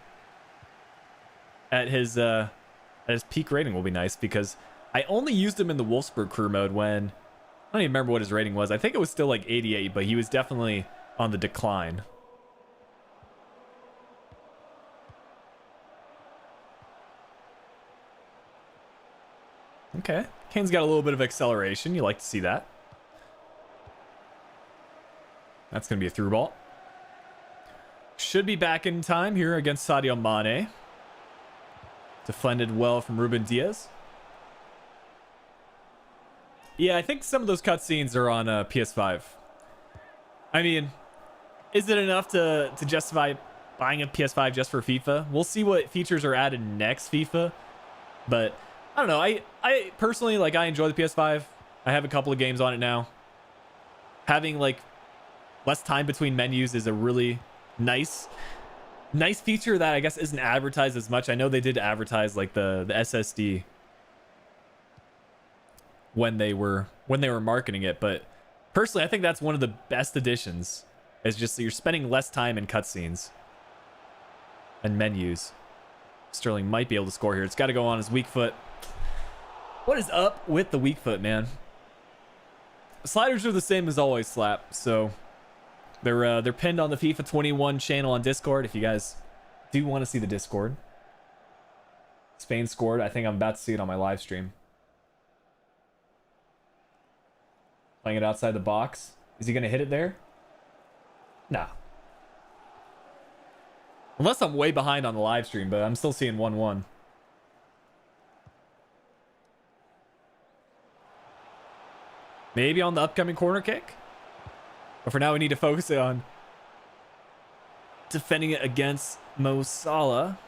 at his peak rating will be nice because I only used him in the Wolfsburg career mode when, I don't even remember what his rating was. I think it was still like 88, but he was definitely on the decline. Okay, Kane's got a little bit of acceleration. You like to see that. That's going to be a through ball. Should be back in time here against Sadio Mane. Defended well from Ruben Diaz. Yeah, I think some of those cutscenes are on PS5. I mean, is it enough to justify buying a PS5 just for FIFA? We'll see what features are added next FIFA. But I don't know. I personally, like, I enjoy the PS5. I have a couple of games on it now. Having like less time between menus is a really nice feature that I guess isn't advertised as much. I know they did advertise like the SSD when they were marketing it, but Personally, I think that's one of the best additions. Is just that you're spending less time in cutscenes and menus. Sterling might be able to score here. It's got to go on his weak foot. What is up with the weak foot, man? Sliders are the same as always, Slap. So they're pinned on the FIFA 21 channel on Discord. If you guys do want to see the Discord, Spain scored. I think I'm about to see it on my live stream. Playing it outside the box. Is he going to hit it there? Nah. Unless I'm way behind on the live stream, but I'm still seeing 1-1. Maybe on the upcoming corner kick. But for now, we need to focus on defending it against Mo Salah.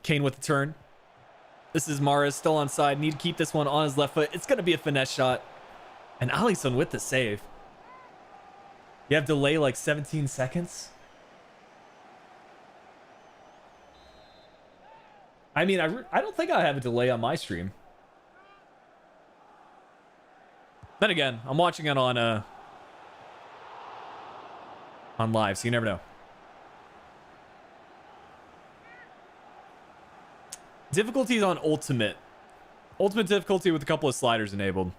Kane with the turn. This is Mahrez still onside. Need to keep this one on his left foot. It's going to be a finesse shot. And Alisson with the save. You have delay like 17 seconds. I mean, I don't think I have a delay on my stream. Then again, I'm watching it on live, so you never know. Difficulties on ultimate. Ultimate difficulty with a couple of sliders enabled.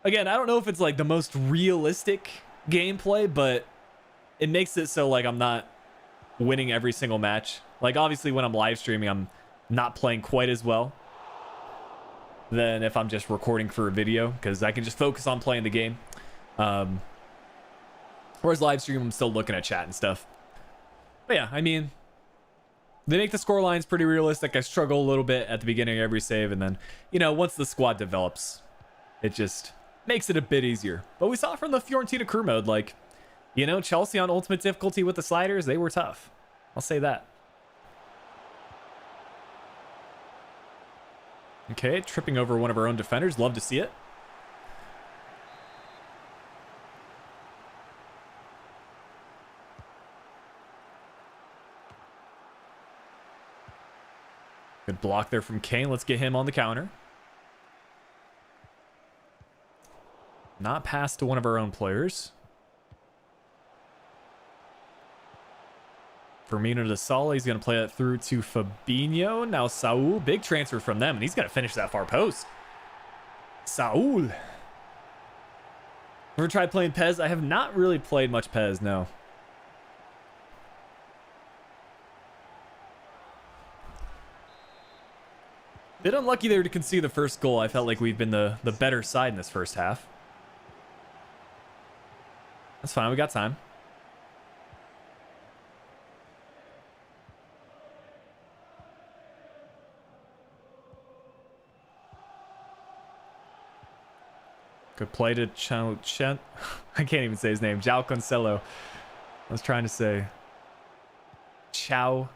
Again, I don't know if it's like the most realistic gameplay, but it makes it so like I'm not winning every single match. Like obviously when I'm live streaming, I'm not playing quite as well than if I'm just recording for a video, because I can just focus on playing the game. Whereas live stream, I'm still looking at chat and stuff. But yeah, I mean, they make the score lines pretty realistic. I struggle a little bit at the beginning of every save, and then, you know, once the squad develops, it just makes it a bit easier. But we saw from the Fiorentina crew mode, like, you know, Chelsea on ultimate difficulty with the sliders, they were tough. I'll say that. Okay, tripping over one of our own defenders. Love to see it. Good block there from Kane. Let's get him on the counter. Not pass to one of our own players. Firmino to Salah. He's going to play that through to Fabinho. Now Saul. Big transfer from them, and he's going to finish that far post. Saul. Ever tried playing PES? I have not really played much PES, no. Bit unlucky there to concede the first goal. I felt like we've been the better side in this first half. That's fine. We got time. Good play to Chen. I can't even say his name. João Cancelo. I was trying to say João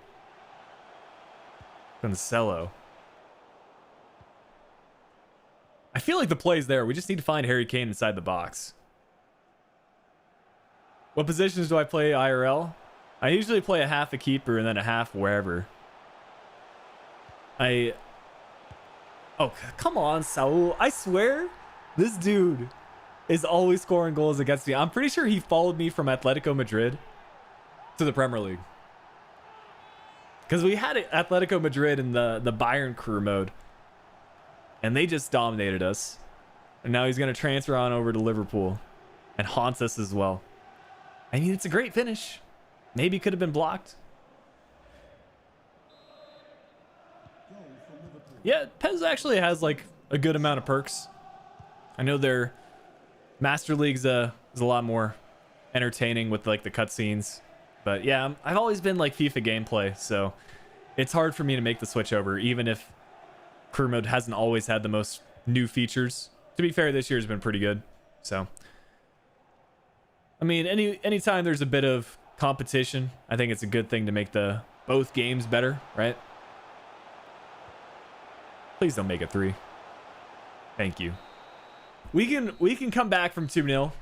Cancelo. I feel like the play's there. We just need to find Harry Kane inside the box. What positions do I play IRL? I usually play a half a keeper and then a half wherever. Oh, come on, Saul. I swear, this dude is always scoring goals against me. I'm pretty sure he followed me from Atletico Madrid to the Premier League. Because we had Atletico Madrid in the Bayern crew mode. And they just dominated us. And now he's going to transfer on over to Liverpool. And haunts us as well. I mean, it's a great finish. Maybe could have been blocked. Yeah, PES actually has like a good amount of perks. I know their Master League's is a lot more entertaining with like the cutscenes. But yeah, I've always been like FIFA gameplay. So it's hard for me to make the switch over, even if Career Mode hasn't always had the most new features. To be fair, this year's been pretty good. So, I mean, anytime there's a bit of competition, I think it's a good thing to make both games better, right? Please don't make it 3. Thank you. We can come back from 2-0.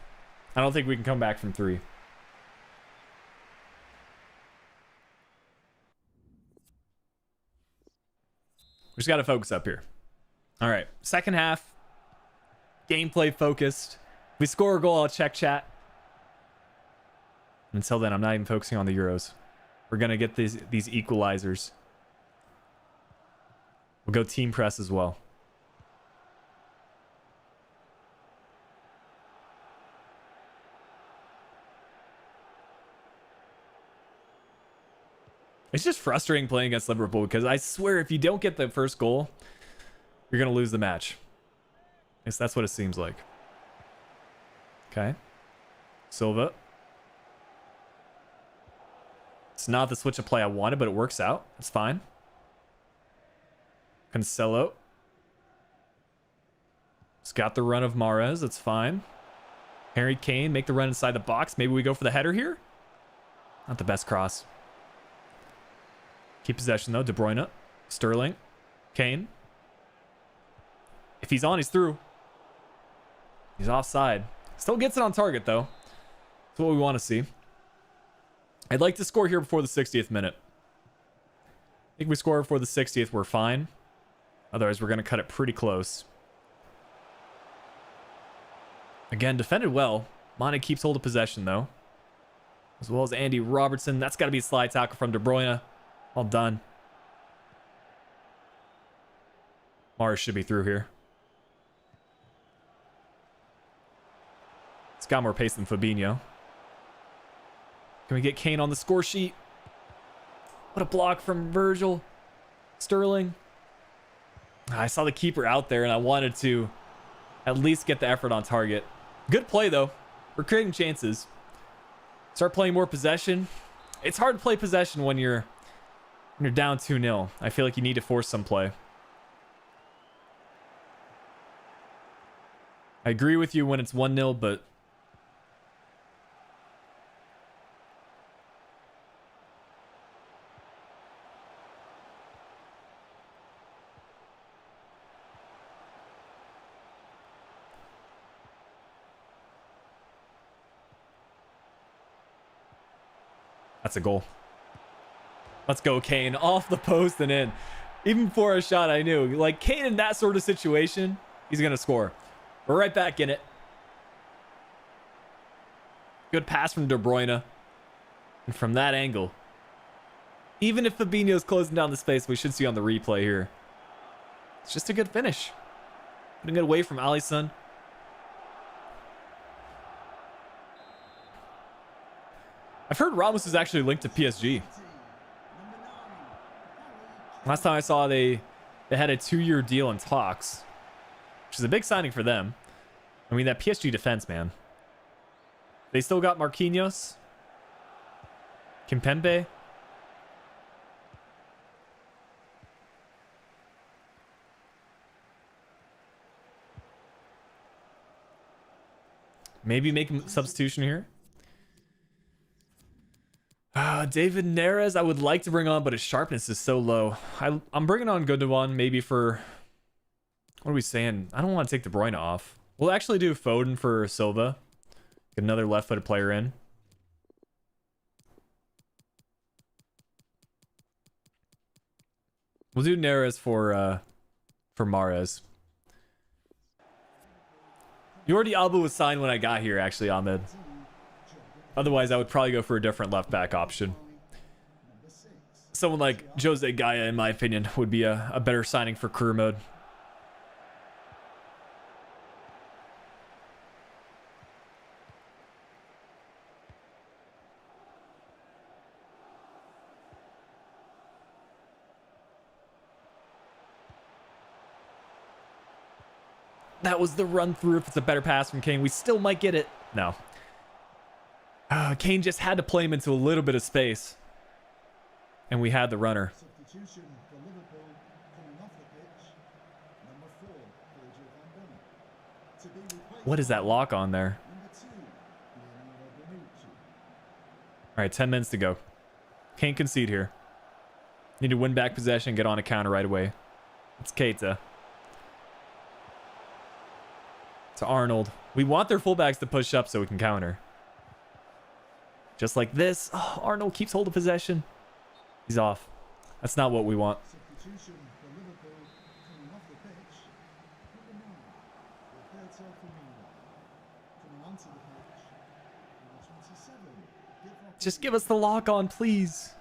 I don't think we can come back from 3. We just got to focus up here. All right. Second half. Gameplay focused. If we score a goal, I'll check chat. Until then, I'm not even focusing on the Euros. We're going to get these equalizers. We'll go team press as well. It's just frustrating playing against Liverpool because I swear if you don't get the first goal, you're going to lose the match. I guess that's what it seems like. Okay. Silva. It's not the switch of play I wanted, but it works out. It's fine. Cancelo. It's got the run of Mahrez. It's fine. Harry Kane, make the run inside the box. Maybe we go for the header here. Not the best cross. Keep possession, though. De Bruyne. Sterling. Kane. If he's on, he's through. He's offside. Still gets it on target, though. That's what we want to see. I'd like to score here before the 60th minute. I think we score before the 60th, we're fine. Otherwise, we're going to cut it pretty close. Again, defended well. Mane keeps hold of possession, though. As well as Andy Robertson. That's got to be a slide tackle from De Bruyne. All done. Mahrez should be through here. It's got more pace than Fabinho. Can we get Kane on the score sheet? What a block from Virgil. Sterling. I saw the keeper out there and I wanted to at least get the effort on target. Good play, though. We're creating chances. Start playing more possession. It's hard to play possession when you're down 2-0. I feel like you need to force some play. I agree with you when it's 1-0, but that's a goal. Let's go, Kane. Off the post and in. Even before a shot, I knew. Like, Kane in that sort of situation, he's going to score. We're right back in it. Good pass from De Bruyne. And from that angle, even if Fabinho's closing down the space, we should see on the replay here. It's just a good finish. Putting it away from Alisson. I've heard Ramos is actually linked to PSG. Last time I saw they had a 2-year deal in talks, which is a big signing for them. I mean, that PSG defense, man. They still got Marquinhos. Kimpembe. Maybe make a substitution here. David Neres, I would like to bring on, but his sharpness is so low. I'm bringing on Gundogan maybe for... What are we saying? I don't want to take De Bruyne off. We'll actually do Foden for Silva. Get another left-footed player in. We'll do Neres for Mahrez. Jordi Alba was signed when I got here, actually, Ahmed. Otherwise, I would probably go for a different left back option. Someone like Jose Gaia, in my opinion, would be a better signing for career mode. That was the run through. If it's a better pass from Kane, we still might get it. No. Kane just had to play him into a little bit of space. And we had the runner. What is that lock on there? All right, 10 minutes to go. Can't concede here. Need to win back possession and get on a counter right away. It's Keita. To Arnold. We want their fullbacks to push up so we can counter. Just like this. Oh, Arnold keeps hold of possession. He's off. That's not what we want. substitution for Liverpool coming off the pitch. Number 9, Roberto Firmino. Coming onto the pitch, number 27. Just give us the lock on, please.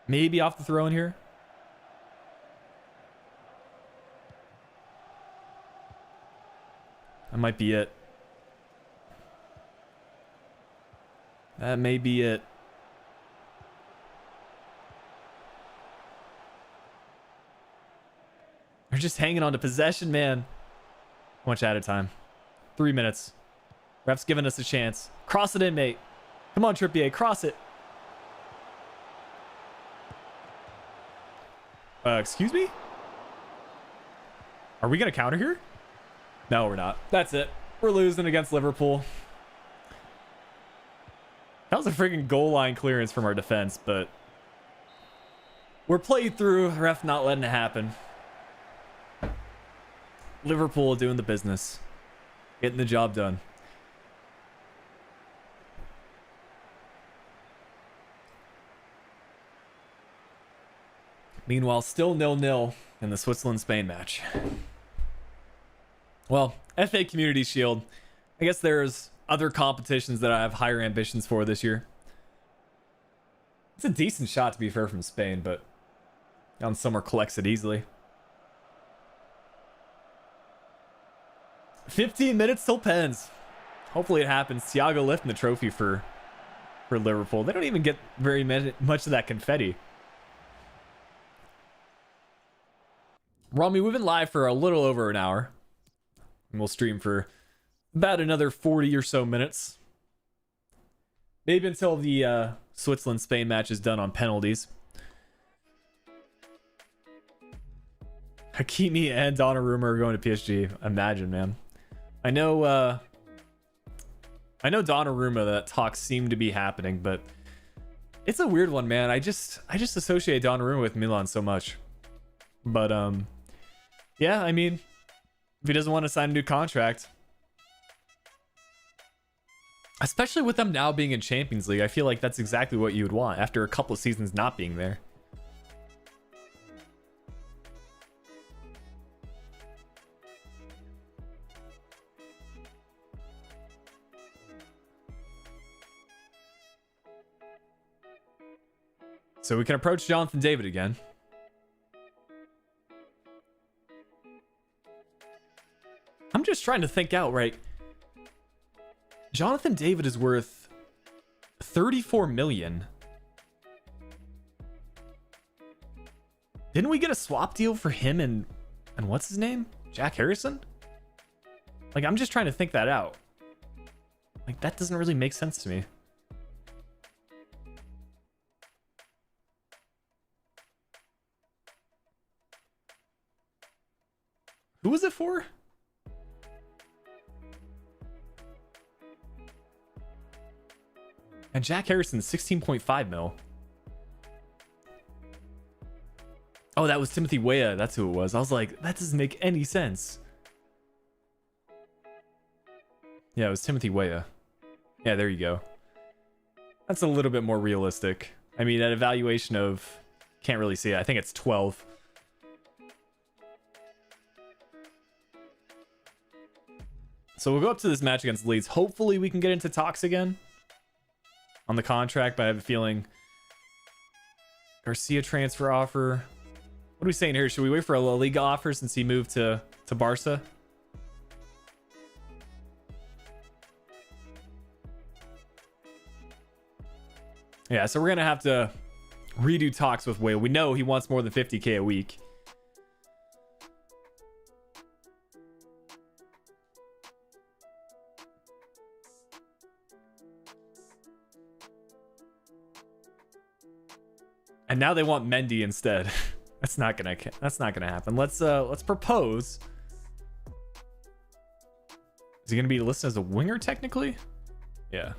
Maybe off the throw in here. That might be it. That may be it. They're just hanging on to possession, man. How much added time? 3 minutes. Ref's giving us a chance. Cross it in, mate. Come on, Trippier, cross it. Excuse me? Are we going to counter here? No, we're not. That's it. We're losing against Liverpool. That was a freaking goal line clearance from our defense, but we're played through. Ref not letting it happen. Liverpool doing the business. Getting the job done. Meanwhile, still 0-0 in the Switzerland-Spain match. Well, FA Community Shield. I guess there's other competitions that I have higher ambitions for this year. It's a decent shot, to be fair, from Spain, but Jan Sommer collects it easily. 15 minutes till pens. Hopefully it happens. Thiago lifting the trophy for Liverpool. They don't even get very much of that confetti. Rami, we've been live for a little over an hour. And we'll stream for about another 40 or so minutes. Maybe until the Switzerland-Spain match is done on penalties. Hakimi and Donnarumma are going to PSG. Imagine, man. I know Donnarumma, that talks seem to be happening, but it's a weird one, man. I just associate Donnarumma with Milan so much. But yeah, I mean, if he doesn't want to sign a new contract, especially with them now being in Champions League, I feel like that's exactly what you would want after a couple of seasons not being there. So we can approach Jonathan David again. I'm just trying to think out, right? Jonathan David is worth 34 million. Didn't we get a swap deal for him and what's his name? Jack Harrison? Like, I'm just trying to think that out. Like, that doesn't really make sense to me. Who was it for? And Jack Harrison, 16.5 mil. Oh, that was Timothy Weah. That's who it was. I was like, that doesn't make any sense. Yeah, it was Timothy Weah. Yeah, there you go. That's a little bit more realistic. I mean, at a valuation of... Can't really see it. I think it's 12. So we'll go up to this match against Leeds. Hopefully we can get into talks again on the contract, but I have a feeling Garcia transfer offer. What are we saying here? Should we wait for a La Liga offer since he moved to Barca? Yeah, so we're going to have to redo talks with Whale. We know he wants more than 50k a week. And now they want Mendy instead. That's not gonna happen. Let's propose. Is he gonna be listed as a winger technically? Yeah.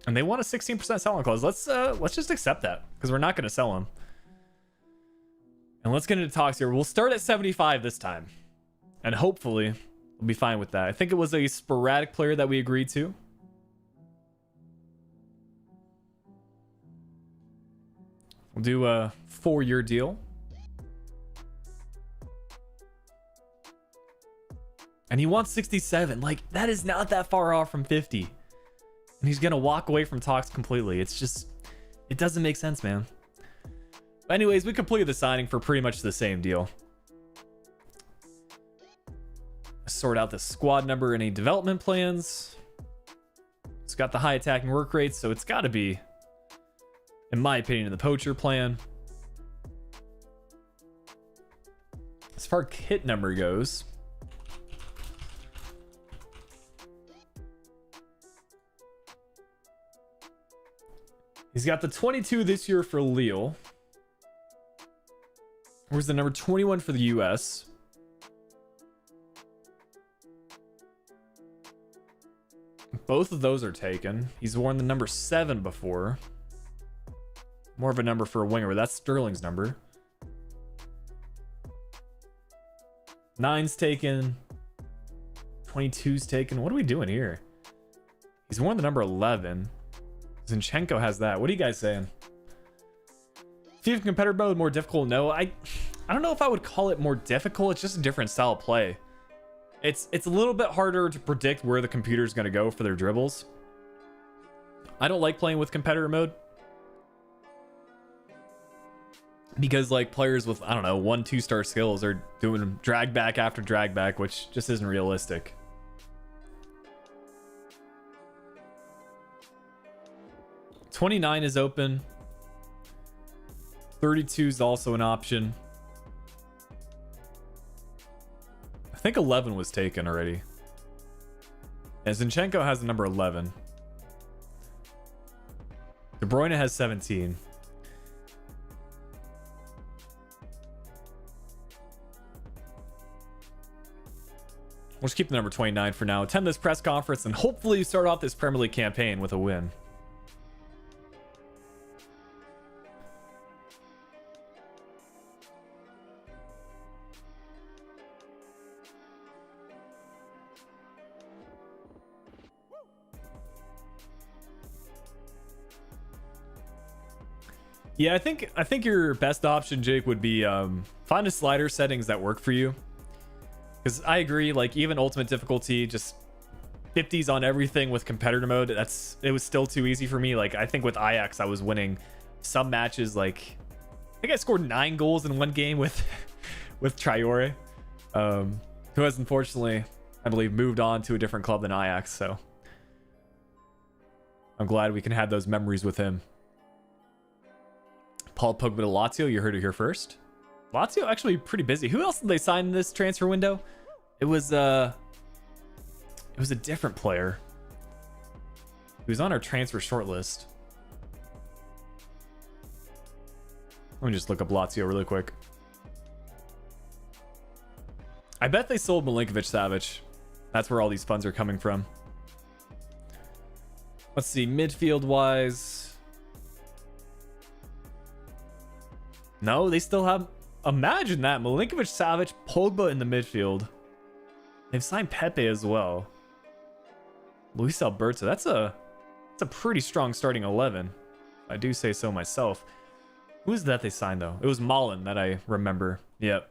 And they want a 16% sell-on clause. Let's just accept that because we're not gonna sell him. And let's get into talks here. We'll start at 75 this time. And hopefully we'll be fine with that. I think it was a sporadic player that we agreed to. We'll do a 4-year deal. And he wants 67. Like, that is not that far off from 50. And he's going to walk away from talks completely. It's just, it doesn't make sense, man. But anyways, we completed the signing for pretty much the same deal. Sort out the squad number, any development plans. It's got the high attacking work rates, so it's got to be, in my opinion, the poacher plan. As far as kit number goes, he's got the 22 this year for Lille. Where's the number 21 for the US? Both of those are taken. He's worn the number 7 before. More of a number for a winger, but that's Sterling's number. 9's taken. 22's taken. What are we doing here? He's worn the number 11. Zinchenko has that. What are you guys saying? FIFA competitor mode more difficult? No, I don't know if I would call it more difficult. It's just a different style of play. It's a little bit harder to predict where the computer is going to go for their dribbles. I don't like playing with competitor mode because like players with, I don't know, 1-2 star skills are doing drag back after drag back, which just isn't realistic. $29 is open. 32 is also an option. I think 11 was taken already. And Zinchenko has the number 11. De Bruyne has 17. We'll just keep the number 29 for now. Attend this press conference and hopefully start off this Premier League campaign with a win. Yeah, I think your best option, Jake, would be find a slider settings that work for you. Because I agree, like even ultimate difficulty, just 50s on everything with competitor mode. It was still too easy for me. Like I think with Ajax, I was winning some matches. Like I think I scored 9 goals in one game with Traore, who has unfortunately, I believe, moved on to a different club than Ajax. So I'm glad we can have those memories with him. Paul Pogba to Lazio, you heard it here first. Lazio actually pretty busy. Who else did they sign in this transfer window? It was a different player. He was on our transfer shortlist. Let me just look up Lazio really quick. I bet they sold Milinkovic-Savic. That's where all these funds are coming from. Let's see, midfield wise. No, they still have. Imagine that. Milinkovic-Savic, Pogba in the midfield. They've signed Pepe as well. Luis Alberto. That's a pretty strong starting 11. I do say so myself. Who is that they signed though? It was Malin that I remember. Yep.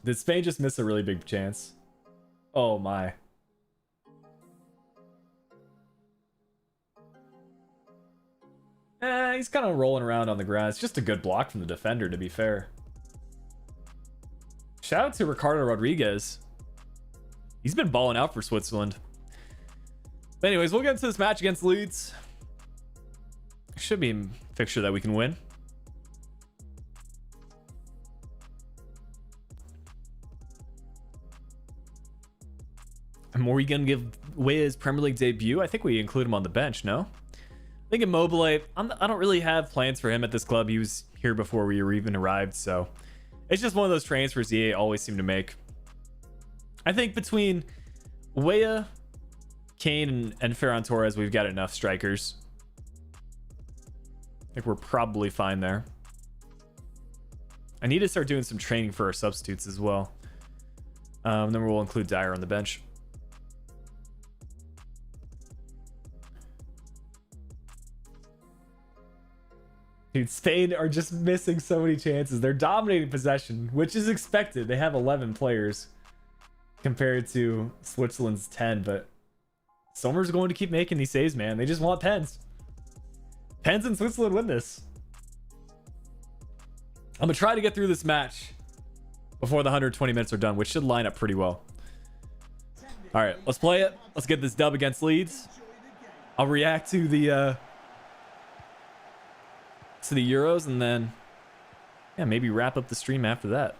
Did Spain just miss a really big chance? Oh my. He's kind of rolling around on the ground. It's just a good block from the defender, to be fair. Shout out to Ricardo Rodriguez. He's been balling out for Switzerland. But anyways, we'll get into this match against Leeds. Should be a fixture that we can win. And are we going to give away his Premier League debut? I think we include him on the bench, no? I think Immobile, I don't really have plans for him at this club. He was here before we even arrived, so it's just one of those transfers EA always seem to make. I think between Weah, Kane, and Ferran Torres, we've got enough strikers. I think we're probably fine there. I need to start doing some training for our substitutes as well. Then we'll include Dyer on the bench. Dude, Spain are just missing so many chances. They're dominating possession, which is expected. They have 11 players compared to Switzerland's 10, but Sommer's going to keep making these saves, man. They just want pens. Pens and Switzerland win this. I'm going to try to get through this match before the 120 minutes are done, which should line up pretty well. All right, let's play it. Let's get this dub against Leeds. I'll react to the Euros, and then yeah, maybe wrap up the stream after that.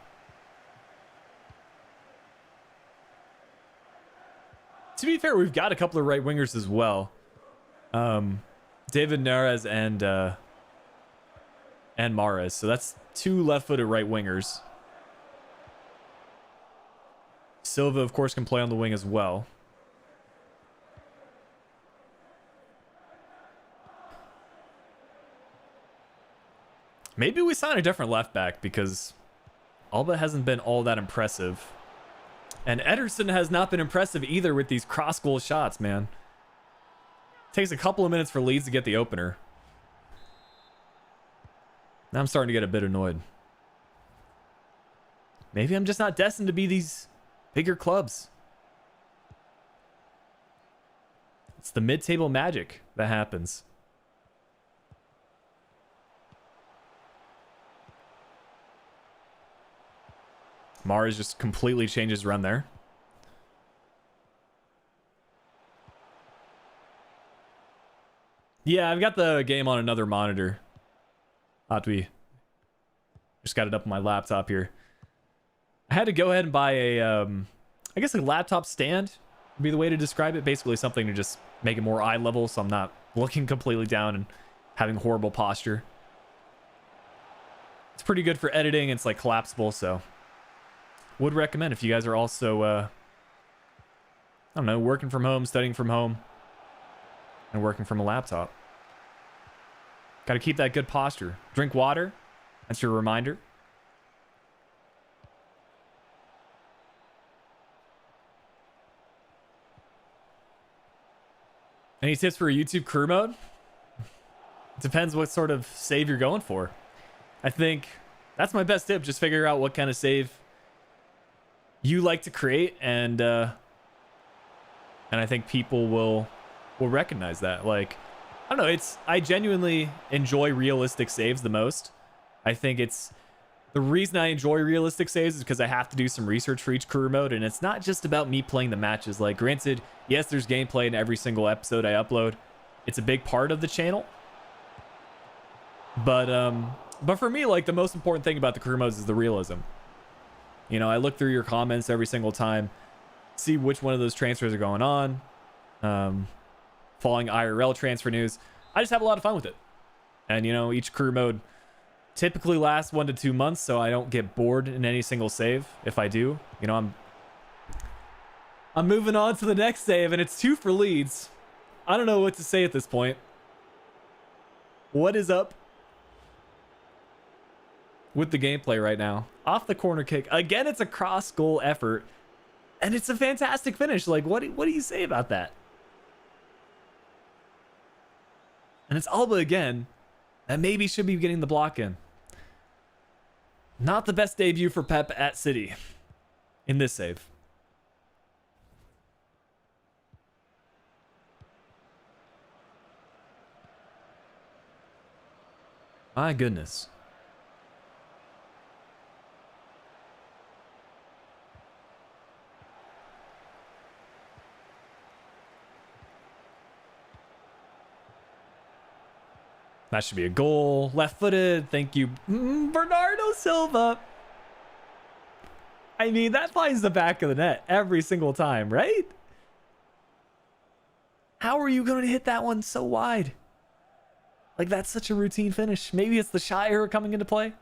To be fair, we've got a couple of right wingers as well. David Neres and Mahrez. So that's two left-footed right wingers. Silva, of course, can play on the wing as well. Maybe we sign a different left back because Alba hasn't been all that impressive. And Ederson has not been impressive either with these cross-goal shots, man. Takes a couple of minutes for Leeds to get the opener. Now I'm starting to get a bit annoyed. Maybe I'm just not destined to be these bigger clubs. It's the mid-table magic that happens. Mahrez just completely changes run there. Yeah, I've got the game on another monitor. Just got it up on my laptop here. I had to go ahead and buy a, I guess a laptop stand would be the way to describe it. Basically something to just make it more eye level so I'm not looking completely down and having horrible posture. It's pretty good for editing. It's like collapsible, so would recommend if you guys are also, I don't know, working from home, studying from home, and working from a laptop. Got to keep that good posture. Drink water. That's your reminder. Any tips for a YouTube career mode? Depends what sort of save you're going for. I think that's my best tip. Just figure out what kind of save you like to create, and I think people will recognize that. Like, I don't know, I genuinely enjoy realistic saves the most. I think it's the reason I enjoy realistic saves is because I have to do some research for each career mode, and it's not just about me playing the matches. Like, granted, yes, there's gameplay in every single episode I upload. It's a big part of the channel. But for me, like, the most important thing about the career modes is the realism. You know, I look through your comments every single time, see which one of those transfers are going on, following IRL transfer news. I just have a lot of fun with it. And, you know, each career mode typically lasts 1 to 2 months, so I don't get bored in any single save. If I do, you know, I'm moving on to the next save, and it's 2 for Leeds. I don't know what to say at this point. What is up with the gameplay right now? Off the corner kick. Again, it's a cross goal effort, and it's a fantastic finish. Like, what do you say about that? And it's Alba again that maybe should be getting the block in. Not the best debut for Pep at City in this save. My goodness. That should be a goal. Left-footed. Thank you, Bernardo Silva. I mean, that finds the back of the net every single time, right? How are you going to hit that one so wide? Like, that's such a routine finish. Maybe it's the Shire coming into play.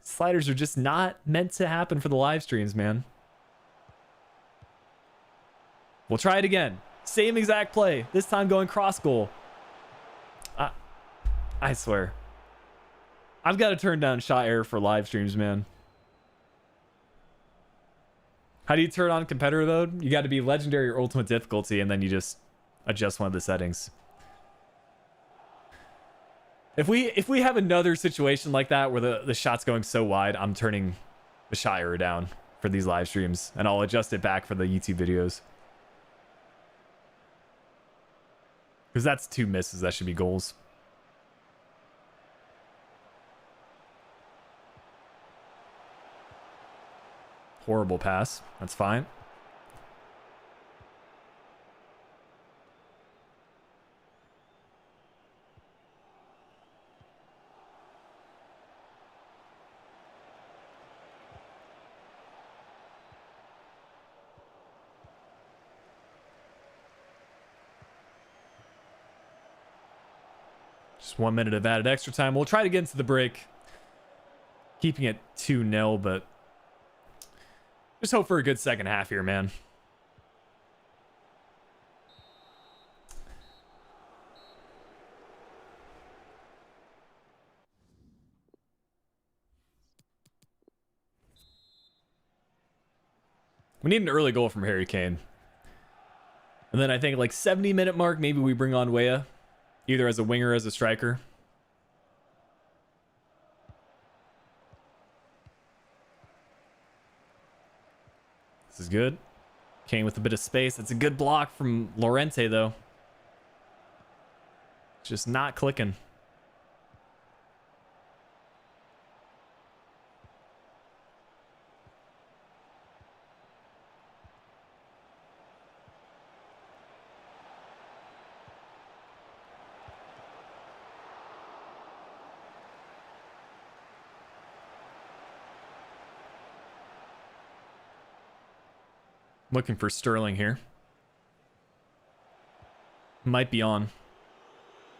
Sliders are just not meant to happen for the live streams, man. We'll try it again. Same exact play. This time going cross goal. I swear. I've got to turn down shot error for live streams, man. How do you turn on competitor mode? You got to be legendary or ultimate difficulty, and then you just adjust one of the settings. If we have another situation like that where the shot's going so wide, I'm turning the shot error down for these live streams, and I'll adjust it back for the YouTube videos. Because that's 2 misses. That should be goals. Horrible pass. That's fine. Just 1 minute of added extra time. We'll try to get into the break. Keeping it 2-0, but just hope for a good second half here, man. We need an early goal from Harry Kane. And then I think like 70-minute mark, maybe we bring on Weah, either as a winger or as a striker. This is good. Kane with a bit of space. It's a good block from Llorente, though. Just not clicking. Looking for Sterling here. Might be on.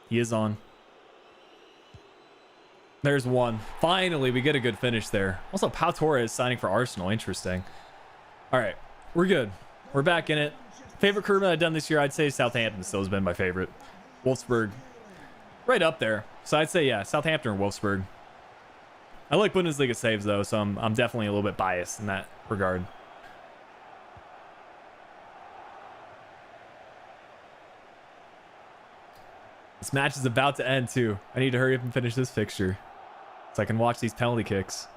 He is on. There's one. Finally, we get a good finish there. Also, Pau Torres signing for Arsenal. Interesting. All right, we're good. We're back in it. Favorite crew I've done this year, I'd say Southampton still has been my favorite. Wolfsburg, right up there. So I'd say, yeah, Southampton or Wolfsburg. I like Bundesliga saves, though, so I'm definitely a little bit biased in that regard. This match is about to end, too. I need to hurry up and finish this fixture so I can watch these penalty kicks.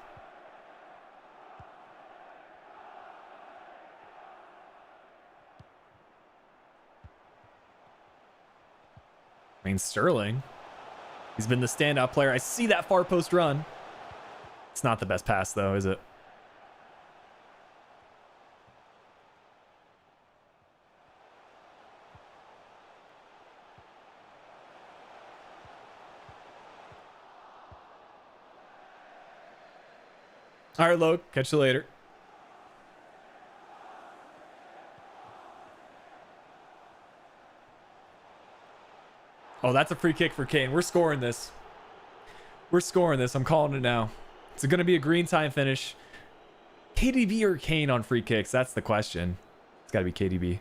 I mean, Sterling. He's been the standout player. I see that far post run. It's not the best pass, though, is it? All right, Loke. Catch you later. Oh, that's a free kick for Kane. We're scoring this. We're scoring this. I'm calling it now. It's going to be a green time finish. KDB or Kane on free kicks? That's the question. It's got to be KDB.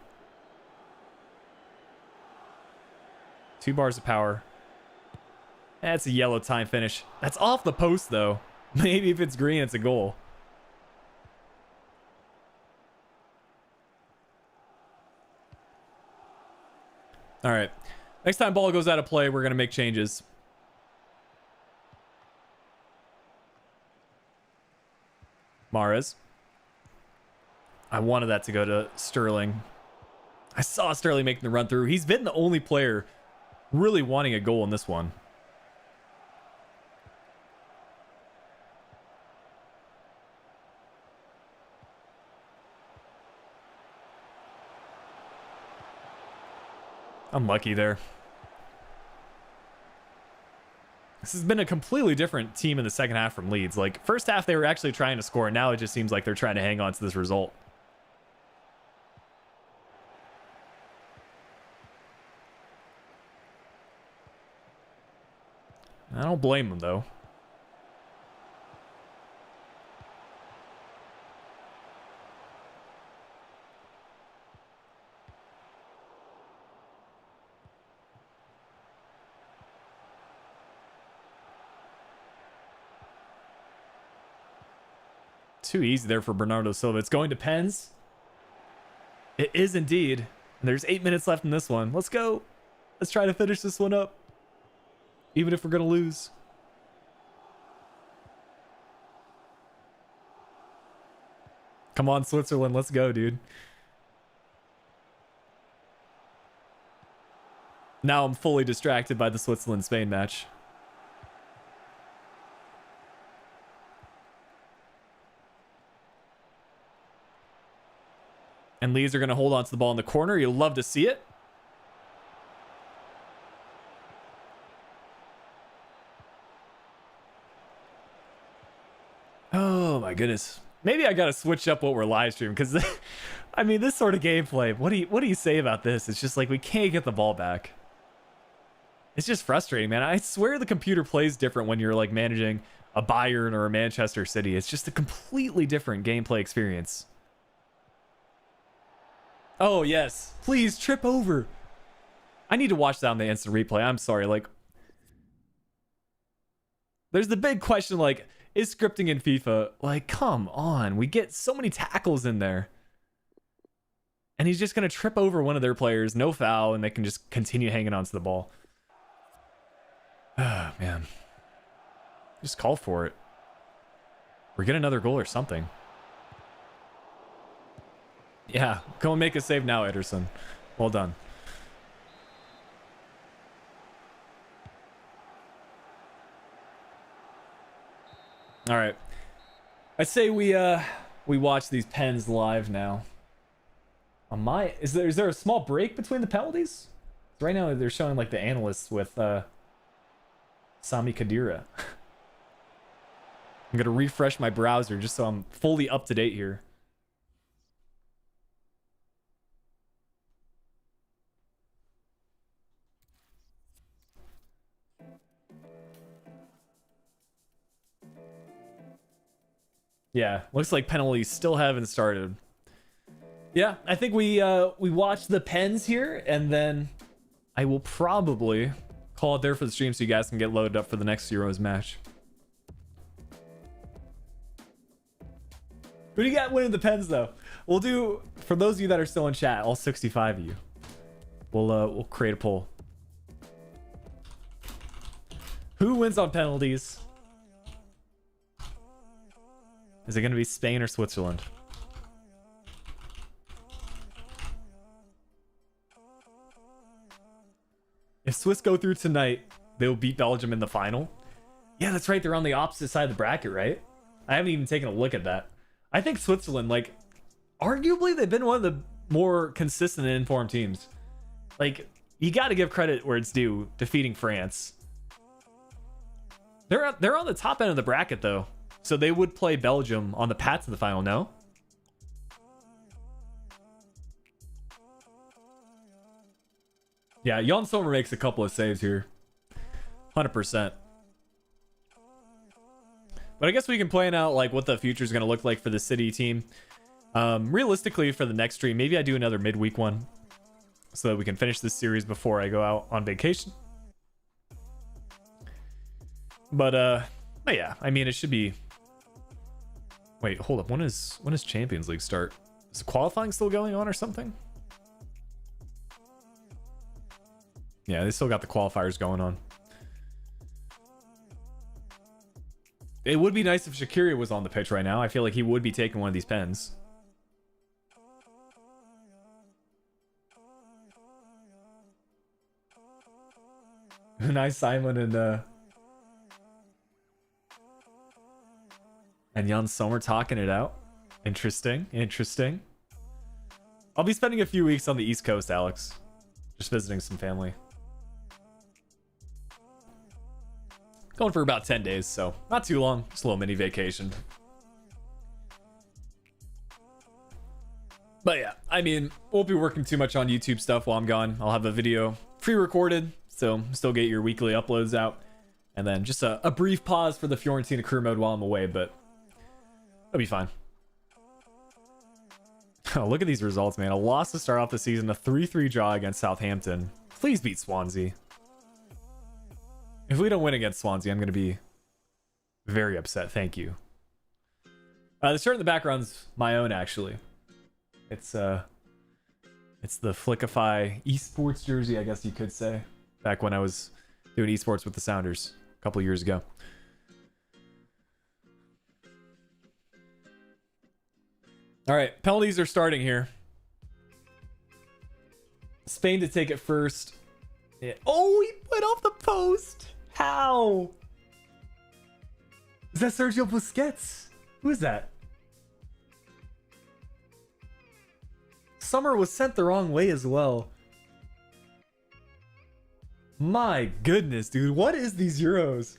2 bars of power. That's a yellow time finish. That's off the post, though. Maybe if it's green, it's a goal. All right. Next time ball goes out of play, we're going to make changes. Mahrez. I wanted that to go to Sterling. I saw Sterling making the run through. He's been the only player really wanting a goal in this one. Unlucky there. This has been a completely different team in the second half from Leeds. Like, first half, they were actually trying to score. Now it just seems like they're trying to hang on to this result. I don't blame them, though. Too easy there for Bernardo Silva. It's going to pens. It is indeed. And there's 8 minutes left in this one. Let's go. Let's try to finish this one up. Even if we're going to lose. Come on, Switzerland. Let's go, dude. Now I'm fully distracted by the Switzerland-Spain match. And Leeds are going to hold on to the ball in the corner. You'll love to see it. Oh my goodness. Maybe I got to switch up what we're live streaming because I mean, this sort of gameplay, what do you say about this? It's just like we can't get the ball back. It's just frustrating, man. I swear the computer plays different when you're like managing a Bayern or a Manchester City. It's just a completely different gameplay experience. Oh, yes. Please trip over. I need to watch that on the instant replay. I'm sorry. Like, there's the big question, like, is scripting in FIFA, like, come on. We get so many tackles in there. And he's just going to trip over one of their players, no foul, and they can just continue hanging on to the ball. Ah, man. Just call for it. Or get another goal or something. Yeah, go and make a save now, Ederson. Well done. All right. I say we watch these pens live now. On my is there a small break between the penalties? Right now they're showing like the analysts with Sami Khedira. I'm gonna refresh my browser just so I'm fully up to date here. Yeah, looks like penalties still haven't started. Yeah, I think we watch the pens here, and then I will probably call it there for the stream so you guys can get loaded up for the next Euros match. Who do you got winning the pens though? We'll do, for those of you that are still in chat, all 65 of you. We'll create a poll. Who wins on penalties? Is it going to be Spain or Switzerland? If Swiss go through tonight, they'll beat Belgium in the final. Yeah, that's right. They're on the opposite side of the bracket, right? I haven't even taken a look at that. I think Switzerland, like, arguably they've been one of the more consistent and informed teams. Like, you got to give credit where it's due, defeating France. They're on the top end of the bracket, though. So they would play Belgium on the path to the final, no? Yeah, Jan Sommer makes a couple of saves here. 100%. But I guess we can plan out like what the future is going to look like for the City team. Realistically, for the next stream, maybe I do another midweek one so that we can finish this series before I go out on vacation. But yeah, I mean, it should be... Wait, hold up. When is Champions League start? Is qualifying still going on or something? Yeah, they still got the qualifiers going on. It would be nice if Shaqiri was on the pitch right now. I feel like he would be taking one of these pens. Nice, Simon and Jan Sommer talking it out. Interesting, interesting. I'll be spending a few weeks on the East Coast, Alex. Just visiting some family. Going for about 10 days, so not too long. Just a little mini vacation. But yeah, I mean, won't be working too much on YouTube stuff while I'm gone. I'll have a video pre-recorded, so still get your weekly uploads out. And then just a brief pause for the Fiorentina career mode while I'm away, but it'll be fine. Oh, look at these results, man. A loss to start off the season, a 3-3 draw against Southampton. Please beat Swansea. If we don't win against Swansea, I'm going to be very upset. Thank you. The shirt in the background's my own, actually. It's the Flickiify esports jersey, I guess you could say. Back when I was doing esports with the Sounders a couple years ago. All right, penalties are starting here. Spain to take it first. Yeah. Oh, he put off the post. How? Is that Sergio Busquets? Who is that? Summer was sent the wrong way as well. My goodness, dude. What is these Euros?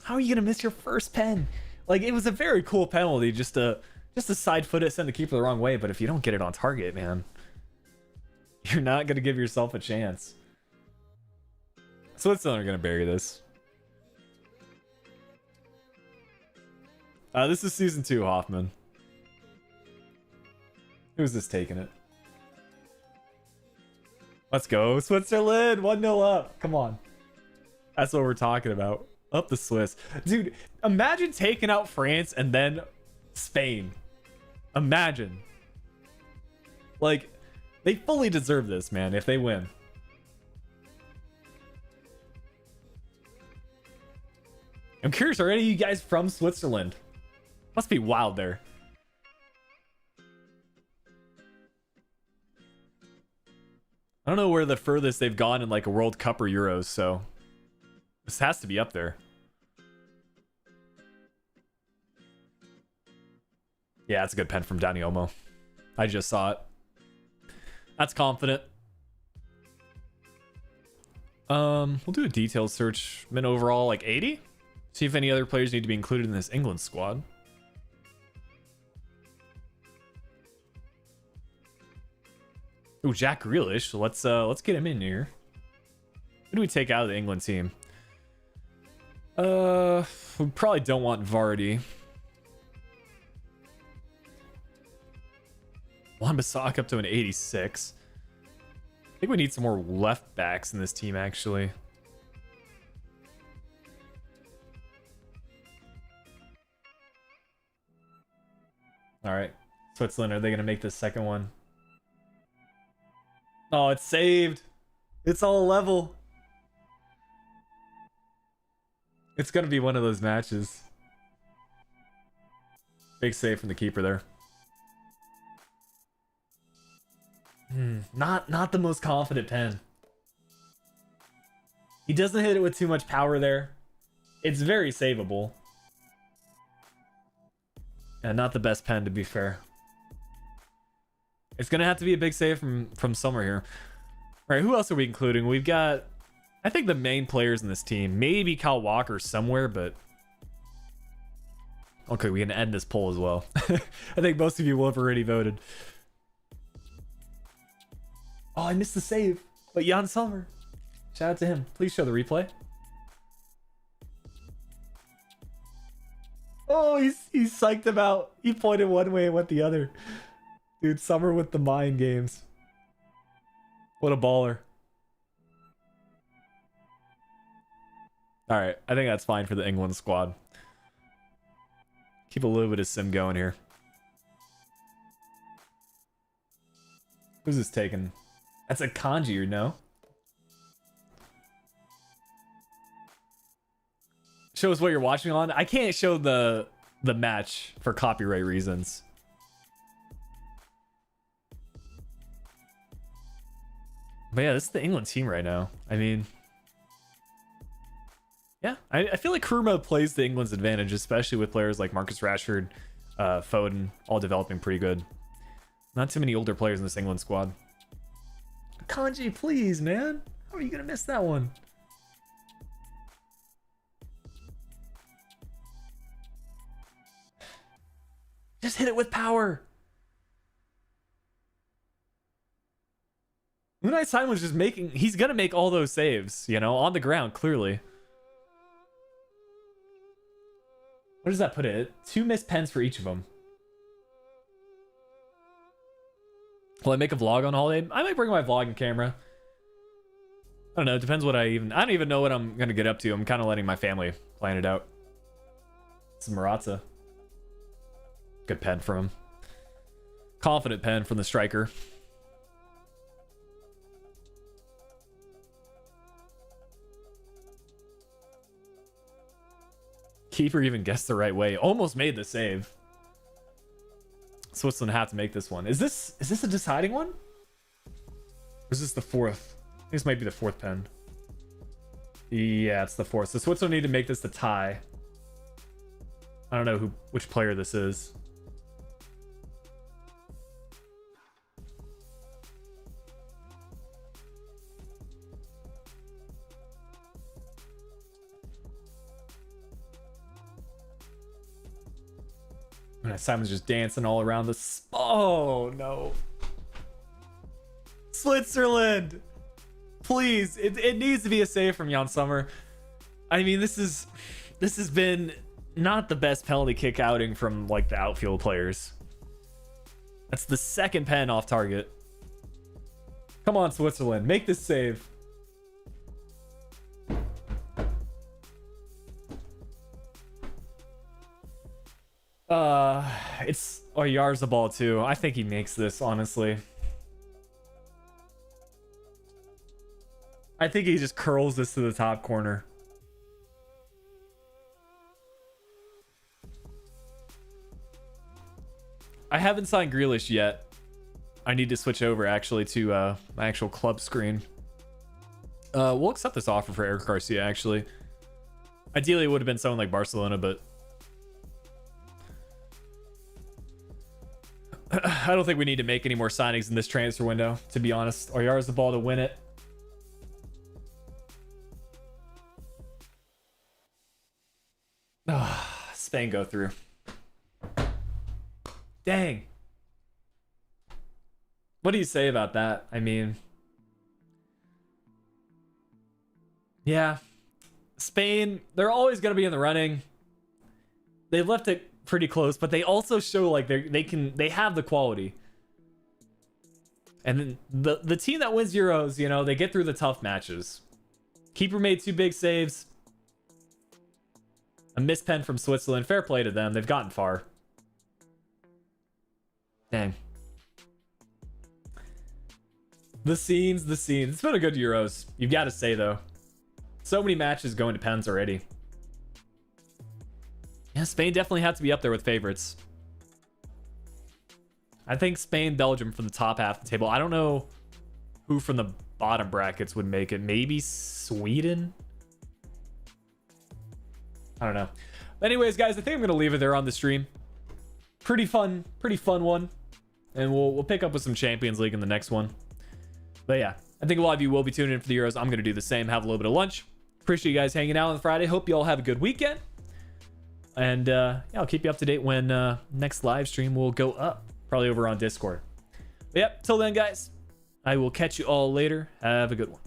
How are you gonna miss your first pen? Like, it was a very cool penalty, just to side foot it, send the keeper the wrong way. But if you don't get it on target, man, you're not gonna give yourself a chance. Switzerland are gonna bury this. This is season 2, Hoffman. Who's this taking it? Let's go, Switzerland! 1-0 up. Come on. That's what we're talking about. Up the Swiss. Dude, imagine taking out France and then Spain. Imagine. Like, they fully deserve this, man, if they win. I'm curious, are any of you guys from Switzerland? Must be wild there. I don't know where the furthest they've gone in like a World Cup or Euros, so this has to be up there. Yeah, that's a good pen from Dani Olmo. I just saw it. That's confident. We'll do a detailed search. Min overall like 80. See if any other players need to be included in this England squad. Ooh, Jack Grealish. Let's get him in here. Who do we take out of the England team? We probably don't want Vardy. Wan-Bissaka up to an 86. I think we need some more left backs in this team, actually. All right, Switzerland, are they going to make this second one? Oh, it's saved. It's all level. It's going to be one of those matches. Big save from the keeper there. Not the most confident pen. He doesn't hit it with too much power there. It's very savable. And not the best pen, to be fair. It's gonna have to be a big save from somewhere here. All right, who else are we including? We've got, I think, the main players in this team. Maybe Kyle Walker somewhere, but okay, we can end this poll as well. I think most of you will have already voted. Oh, I missed the save. But Jan Sommer. Shout out to him. Please show the replay. Oh, he's psyched about. He pointed one way and went the other. Dude, Sommer with the mind games. What a baller. All right, I think that's fine for the England squad. Keep a little bit of sim going here. Who's this taking? That's a kanji, or no? Show us what you're watching on. I can't show the match for copyright reasons. But yeah, this is the England team right now. I mean, yeah, I feel like career mode plays the England's advantage, especially with players like Marcus Rashford, Foden, all developing pretty good. Not too many older players in this England squad. Kanji, please, man. How are you gonna miss that one? Just hit it with power. Unai Simon's just making... He's gonna make all those saves, you know, on the ground, clearly. What does that put it? 2 missed pens for each of them. Will I make a vlog on holiday? I might bring my vlogging camera. I don't know. It depends what I don't even know what I'm going to get up to. I'm kind of letting my family playing it out. It's Morata. Good pen from him. Confident pen from the striker. Keeper even guessed the right way. Almost made the save. Switzerland have to make this one. Is this a deciding one? Or is this the fourth? I think this might be the fourth pen. Yeah, it's the fourth. So Switzerland need to make this the tie. I don't know which player this is. Simon's just dancing all around this. Oh no. Switzerland. Please. It needs to be a save from Jan Sommer. I mean, this has been not the best penalty kick outing from like the outfield players. That's the second pen off target. Come on, Switzerland. Make this save. It's Oyarzabal too. I think he makes this, honestly. I think he just curls this to the top corner. I haven't signed Grealish yet. I need to switch over actually to my actual club screen. We'll accept this offer for Eric Garcia actually. Ideally it would have been someone like Barcelona, but I don't think we need to make any more signings in this transfer window, to be honest. Oyarzabal to win it. Spain go through. Dang. What do you say about that? I mean, yeah, Spain, they're always going to be in the running. They left it pretty close, but they also show like they have the quality. And then the team that wins Euros, you know, they get through the tough matches. Keeper made 2 big saves. A missed pen from Switzerland. Fair play to them. They've gotten far. Dang. The scenes. It's been a good Euros. You've got to say, though. So many matches going to pens already. Yeah, Spain definitely had to be up there with favorites. I think Spain, Belgium from the top half of the table. I don't know who from the bottom brackets would make it. Maybe Sweden? I don't know. But anyways, guys, I think I'm going to leave it there on the stream. Pretty fun one. And we'll pick up with some Champions League in the next one. But yeah, I think a lot of you will be tuning in for the Euros. I'm going to do the same. Have a little bit of lunch. Appreciate you guys hanging out on Friday. Hope you all have a good weekend. And yeah, I'll keep you up to date when next live stream will go up. Probably over on Discord. But yep, till then, guys, I will catch you all later. Have a good one.